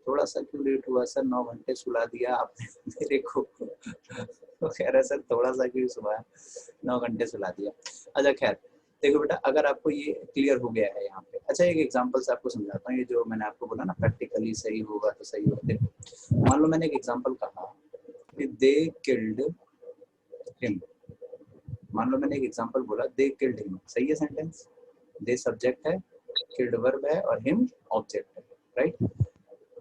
थोड़ा सा क्यों लेट हुआ सर, 9 घंटे सुला दिया आपने मेरे को तो कह रहा सर थोड़ा सा क्यों सुलाया, 9 घंटे सुला दिया। अच्छा खैर, देखो बेटा, अगर आपको ये क्लियर हो गया है यहाँ पे, अच्छा एक एग्जांपल से आपको समझाता हूँ। ये जो मैंने आपको बोला ना प्रैक्टिकली सही होगा तो सही होगा, देखो मान लो मैंने एक एग्जांपल कहा कि दे किल्ड हिम, मान लो मैंने एक एग्जांपल बोला दे किल्ड हिम, सही है सेंटेंस, दे सब्जेक्ट है, किल्ड वर्ब है और हिम ऑब्जेक्ट है, राइट।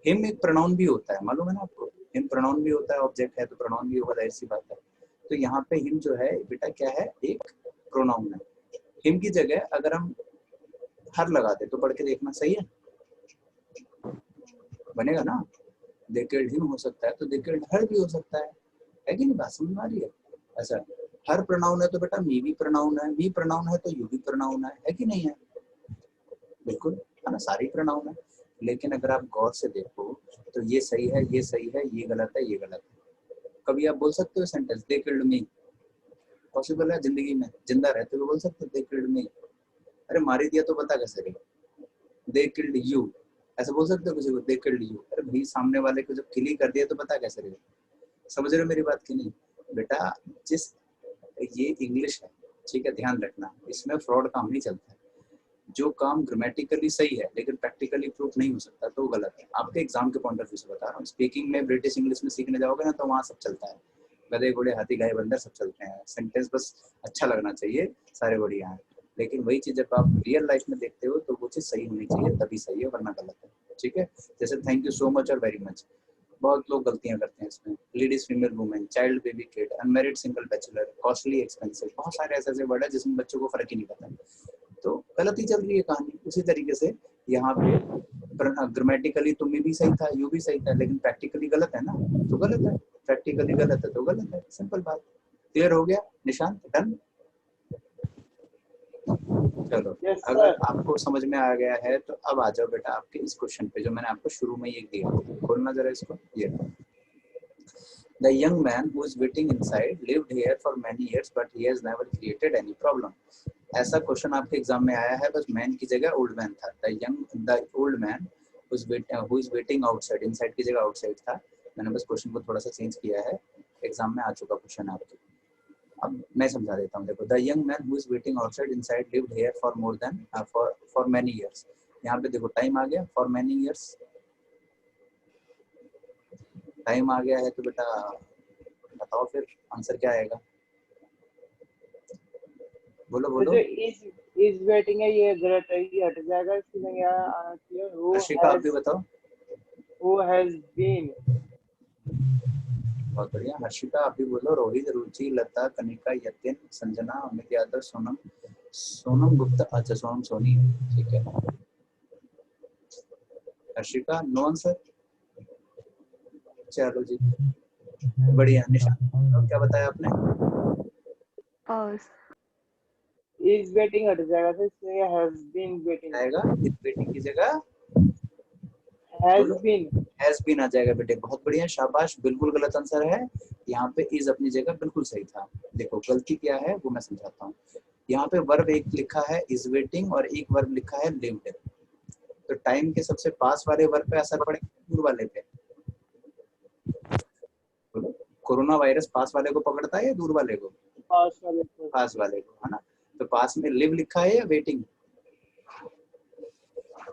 हिम एक प्रोनाउन भी होता है, मालूम है ना आपको, हिम प्रोनाउन भी होता है, ऑब्जेक्ट है तो प्रोनाउन भी होगा, जाहिर सी बात है। तो यहाँ पे हिम जो है बेटा क्या है, एक प्रोनाउन है। हिम की जगह अगर हम हर लगा दे तो पढ़ के देखना, सही है, बनेगा ना। दे किल्ड हिम हो सकता है तो दे किल्ड हर भी हो सकता है कि नहीं, बात समझ में आ रही है? अच्छा, हर प्रोनाउन है तो बेटा मी भी प्रोनाउन है, मी प्रोनाउन है तो यू भी प्रोनाउन है कि नहीं है? बिल्कुल है ना, सारी प्रोनाउन है। लेकिन अगर आप गौर से देखो तो ये सही है, ये सही है, ये गलत है, ये गलत है। कभी आप बोल सकते हो sentence they killed me? Possible है जिंदगी में? जिंदा रहते हुए बोल सकते हो दे किल्ड मी? अरे मारी दिया तो बता कैसे रही। दे किल्ड यू ऐसे बोल सकते हो किसी को, दे किल्ड यू? अरे भाई सामने वाले को जब किल ही कर दिया तो बता कैसे रही। समझ रहे हो मेरी बात की नहीं? बेटा जिस ये इंग्लिश है, ठीक है, ध्यान रखना, इसमें फ्रॉड काम नहीं चलता है। जो काम ग्रामेटिकली सही है लेकिन प्रैक्टिकली प्रूफ नहीं हो सकता तो वो गलत है। आपके एग्जाम के पॉइंट ऑफ व्यू से बता रहा हूँ। स्पीकिंग में ब्रिटिश इंग्लिश में सीखने जाओगे ना तो वहाँ सब चलता है, गधे घोड़े हाथी गाय बंदर सब चलते हैं, सेंटेंस बस अच्छा लगना चाहिए, सारे बढ़िया हैं। लेकिन वही चीज जब आप रियल लाइफ में देखते हो तो वो चीज सही होनी चाहिए, तभी सही है, वरना गलत है। ठीक है, जैसे थैंक यू सो मच और वेरी मच, बहुत लोग गलतियां करते हैं इसमें। Ladies, female, women, child, baby, kid, unmarried, single, bachelor, costly, expensive, बहुत सारे ऐसे ऐसे वर्ड है जिसमें बच्चों को फर्क ही नहीं पता, तो गलत ही चल रही है कहानी। उसी तरीके से यहाँ पे ग्रामेटिकली तुम भी सही था, यू भी सही था, लेकिन प्रैक्टिकली गलत है ना, तो गलत है। प्रैक्टिकली गलत है तो गलत है, सिंपल बात। क्लियर हो गया निशांत? डन? चलो, Yes, अगर sir. आपको समझ में आ गया है तो अब आ जाओ बेटा आपके इस क्वेश्चन पे जो मैंने आपको शुरू में ही दिया। खोलना जरा इसको। ये The young man who is waiting inside lived here for many years but he has never created any problem. ऐसा क्वेश्चन आपके एग्जाम में आया है, बस मैन की जगह ओल्ड मैन था। The old man who is waiting outside, inside की जगह आउटसाइड था। मैंने बस क्वेश्चन को थोड़ा सा चेंज किया है, एग्जाम में आ चुका क्वेश्चन आपके। अब मैं समझा देता हूँ, देखो the young man who is waiting outside inside lived here for more than for many years. यहाँ पे देखो टाइम आ गया, फॉर मेनी इयर्स टाइम आ गया है, तो बेटा बताओ फिर आंसर क्या आएगा? बोलो तो बोलो। जो इज वेटिंग है ये गलत है, ये हट जाएगा, इसकी जगह क्या आना चाहिए? हर्षिका आप भी बताओ। who has been। बहुत बढ़िया, हर्षिका आप भी बोलो। रोहित, रुचि, लता, कनिका, यतिन, संजना, अमित यादव, सोनम गुप्ता, अच्छा सोनम सोनी, ठीक है। हर्षिका नो आंसर, चलो जी बढ़िया। निशान क्या बताया आपने? इज वेटिंग हट जाएगा तो इसलिए हैज बीन वेटिंग आएगा, इस वेटिंग की जगह हैज बोलो बीन। हैज बीन आ जाएगा बेटे, बहुत बढ़िया, शाबाश, बिल्कुल गलत आंसर है। यहाँ पे इज अपनी जगह बिल्कुल सही था। देखो गलती क्या है वो मैं समझाता हूँ। यहाँ पे वर्ब एक लिखा है इज वेटिंग और एक वर्ब लिखा है लिव्ड। तो टाइम के सबसे पास वाले वर्ब पे असर पड़ेगा दूर वाले पे? बोलो, कोरोना वायरस पास वाले को पकड़ता है या दूर वाले को? पास वाले को। पास वाले को, है ना। तो पास में लिव लिखा है या वेटिंग?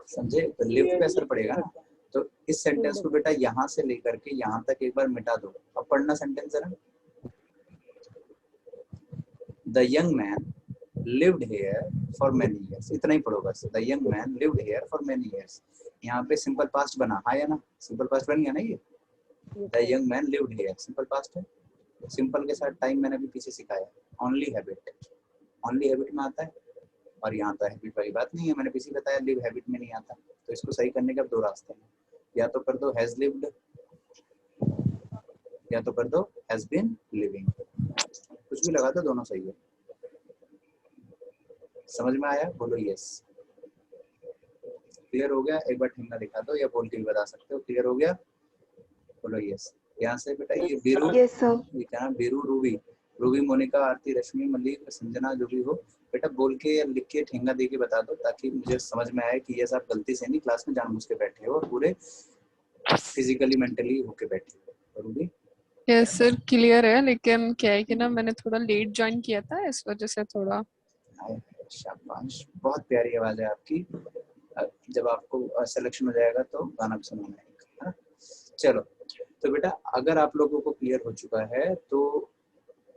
समझे? तो लिव पे असर पड़ेगा ना। तो इस सेंटेंस को बेटा यहाँ से लेकर के यहाँ तक एक बार मिटा दो। अब पढ़ना सेंटेंस जरा। The young man lived here for many years, इतना ही पढ़ो बस। the young man lived here for many years। यहाँ पे सिंपल पास्ट बना, हाँ या ना? सिंपल पास्ट बन गया ना ये। the young man lived here simple past है। सिंपल के साथ टाइम मैंने अभी पीछे सिखाया, only habit, only habit में आता है और यहाँ तो हैबिट वाली बात नहीं है, मैंने पीछे बताया लिव हैबिट में नहीं आता। तो इसको सही करने के अब दो रास्ते हैं, या तो कर दो हैज लिव्ड या तो कर दो हैज बीन लिविंग, कुछ भी लगा दो, दोनों सही है। समझ में आया? बोलो यस। क्लियर हो गया? एक बार ठेंगा दिखा दो या बोल के भी बता सकते हो। क्लियर हो गया? बोलो यस। यहाँ से बेटा ये बीरू, Yes, sir. ये क्या नाम, बीरू, रूबी, रूबी, मोनिका, आरती, रश्मि, मलिक, संजना, जो भी हो बेटा बोल के या लिख के ठेंगा दे के बता दो, ताकि मुझे समझ में आए कि ये सब गलती से नहीं क्लास में जानबूझ के बैठे हो और पूरे फिजिकली मेंटली होके बैठे हो। रूबी? यस सर क्लियर है, लेकिन क्या है कि ना मैंने थोड़ा लेट ज्वाइन किया था, इस वजह से थोड़ा। शाबाश, बहुत प्यारी आवाज है आपकी। जब आपको सिलेक्शन हो जाएगा तो गाना भी सुनाना है। चलो तो बेटा अगर आप लोगों को क्लियर हो चुका है तो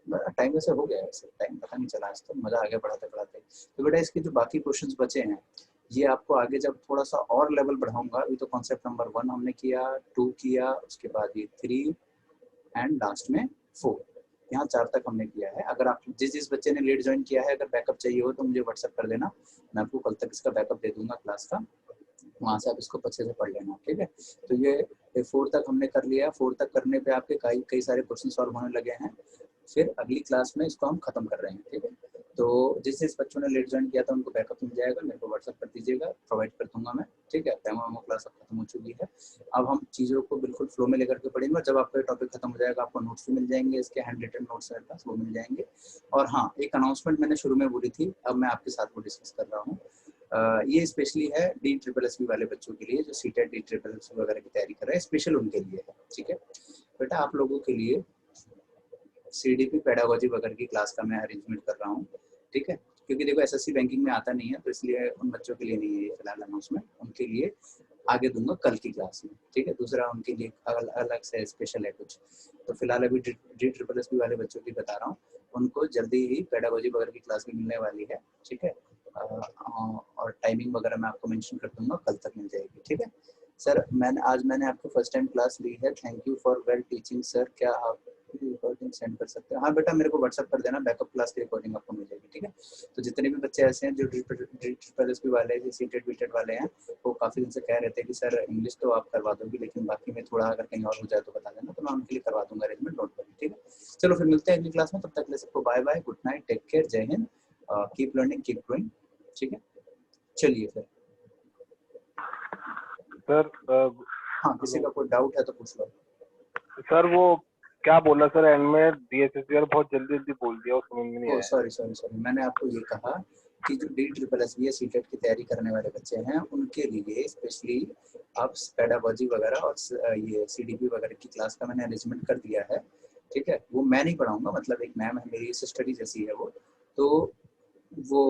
टाइम वैसे हो गया है, टाइम पता नहीं चला, आज तो मजा आ गया पढ़ाते पढ़ाते। तो बेटा इसके जो बाकी क्वेश्चंस बचे हैं ये आपको आगे जब थोड़ा सा और लेवल बढ़ाऊंगा। अभी तो कॉन्सेप्ट नंबर 1 हमने किया, 2 किया, उसके बाद ये 3 एंड लास्ट में 4, यहाँ 4 तक हमने किया है। अगर आप जिस बच्चे ने लेट ज्वाइन किया है अगर बैकअप चाहिए हो तो मुझे व्हाट्सएप कर देना, मैं आपको कल तक इसका बैकअप दे दूंगा क्लास का, वहाँ से आप इसको अच्छे से पढ़ लेना, ठीक है। तो ये 4 तक हमने कर लिया। 4 तक करने पे आपके कई सारे क्वेश्चन सॉल्व होने लगे हैं। फिर अगली क्लास में इसको हम खत्म कर रहे हैं, ठीक है। तो जिस बच्चों ने लेट ज्वाइन किया था उनको बैकअप मिल जाएगा, मेरे को व्हाट्सअप कर दीजिएगा, प्रोवाइड कर दूंगा मैं, ठीक है। डेमो क्लास अब खत्म हो चुकी है। अब हम चीज़ों को बिल्कुल फ्लो में लेकर के पढ़ेंगे और जब आपका टॉपिक खत्म हो जाएगा आपको नोट्स भी मिल जाएंगे, इसके हैंड रिटन नोट्स मेरे पास वो मिल जाएंगे। और हाँ, एक अनाउंसमेंट मैंने शुरू में बोली थी, अब मैं आपके साथ वो डिस्कस कर रहा हूँ। ये स्पेशली है DSSS वाले बच्चों के लिए जो सीटेट DSSS वगैरह की तैयारी कर रहे हैं, स्पेशल उनके लिए है, ठीक है। बेटा आप लोगों के लिए CDP पेडागोजी वगैरह की क्लास का मैं अरेंजमेंट कर रहा हूँ, ठीक है। क्योंकि देखो SSC बैंकिंग में आता नहीं है तो इसलिए उन बच्चों के लिए नहीं है ये फिलहाल अनाउंसमेंट, उनके लिए आगे दूंगा कल की क्लास में, ठीक है। दूसरा उनके लिए अलग से स्पेशल है कुछ। तो फिलहाल अभी DSSS वाले बच्चों की बता रहा हूँ, उनको जल्दी ही पेडागोजी वगैरह की क्लास भी मिलने वाली है, ठीक है। और टाइमिंग वगैरह मैं आपको मेंशन कर दूंगा, कल तक मिल जाएगी, ठीक है। सर आज मैंने आपको फर्स्ट टाइम क्लास ली है, thank you for well teaching sir. क्या आप रिकॉर्डिंग सेंड कर सकते हैं? हाँ बेटा मेरे को व्हाट्सएप कर देना, बैकअप क्लास की रिकॉर्डिंग आपको मिल जाएगी, ठीक है। तो जितने भी बच्चे ऐसे हैं जो DSSS वाले, सीटेट बीटेट वाले हैं, वो काफ़ी दिन से कह रहे थे कि सर इंग्लिश तो आप करवा दोगे लेकिन बाकी में थोड़ा अगर कहीं और हो जाए तो बता देना, तो मैं उनके लिए करवा दूंगा अरेंजमेंट, नोट करिए, ठीक है। चलो फिर मिलते हैं अगली क्लास में, तब तक के लिए सबको bye bye, good night, take care, जय Hind, keep learning keep growing, ठीक है। चलिए फिर सर हाँ, किसी का कोई डाउट है तो पूछ लो। सर वो क्या बोला सर एंड में, DSSS बहुत जल्दी बोल दिया, वो समझ में नहीं आया। सॉरी, मैंने आपको ये कहा कि जो DSSS सीटेट की तैयारी करने वाले बच्चे हैं उनके लिए स्पेशली आप पेडागोजी वगैरह और ये CDP वगैरह की क्लास का मैंने अरेंजमेंट कर दिया है, ठीक है। वो मैं नहीं पढ़ाऊंगा, मतलब एक मैम है मेरी सिस्टर ही जैसी है वो, तो वो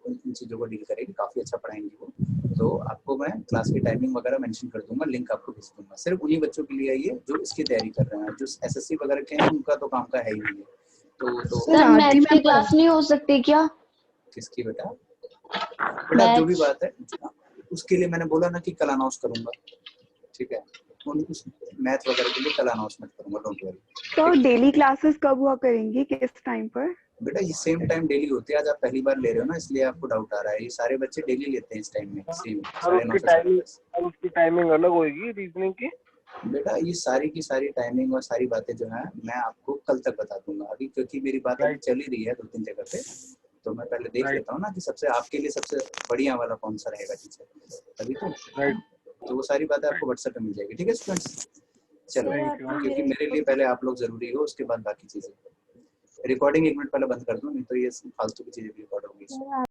इन चीज़ों को डील करेगी, काफ़ी अच्छा पढ़ाएंगी वो। तो आपको मैं क्लास की टाइमिंग वगैरह मेंशन कर दूंगा, लिंक आपको भेज दूंगा। सिर्फ उन्हीं बच्चों के लिए ये जो इसकी तैयारी कर रहे हैं, जो SSC वगैरह के हैं उनका तो काम का है ही नहीं है। तो सर मैथ्स की क्लास नहीं हो सकती क्या? किसकी बेटा? बेटा जो भी बात है उसके लिए मैंने बोला ना कि कल अनाउंस करूंगा, ठीक है। उस मैथ वगैरह के लिए कल अनाउंसमेंट करूंगा, डोंट वरी। तो डेली क्लासेस कब हुआ करेंगी, किस टाइम पर? बेटा ये सेम टाइम डेली होती है, आज आप पहली बार ले रहे हो ना इसलिए आपको डाउट आ रहा है। ये सारे बच्चे डेली लेते हैं इस टाइम में, सेम 9:30 से। उसकी टाइमिंग अलग होगी रीजनिंग की? बेटा ये सारी की सारी टाइमिंग और सारी बातें जो है मैं आपको कल तक बता दूंगा। अभी क्योंकि मेरी बात अभी चल ही रही है 2-3 जगह पे, तो मैं पहले देख लेता हूँ ना कि सबसे आपके लिए सबसे बढ़िया वाला कौन सा रहेगा टीचर, तभी तो। तो वो सारी बातें आपको व्हाट्सएप पे मिल जाएगी। ठीक है स्टूडेंट्स, चलो क्योंकि मेरे लिए पहले आप लोग जरूरी हो, उसके बाद बाकी चीजें। रिकॉर्डिंग 1 मिनट पहले बंद कर दो, नहीं तो ये फालतू की चीजें भी रिकॉर्ड होंगी।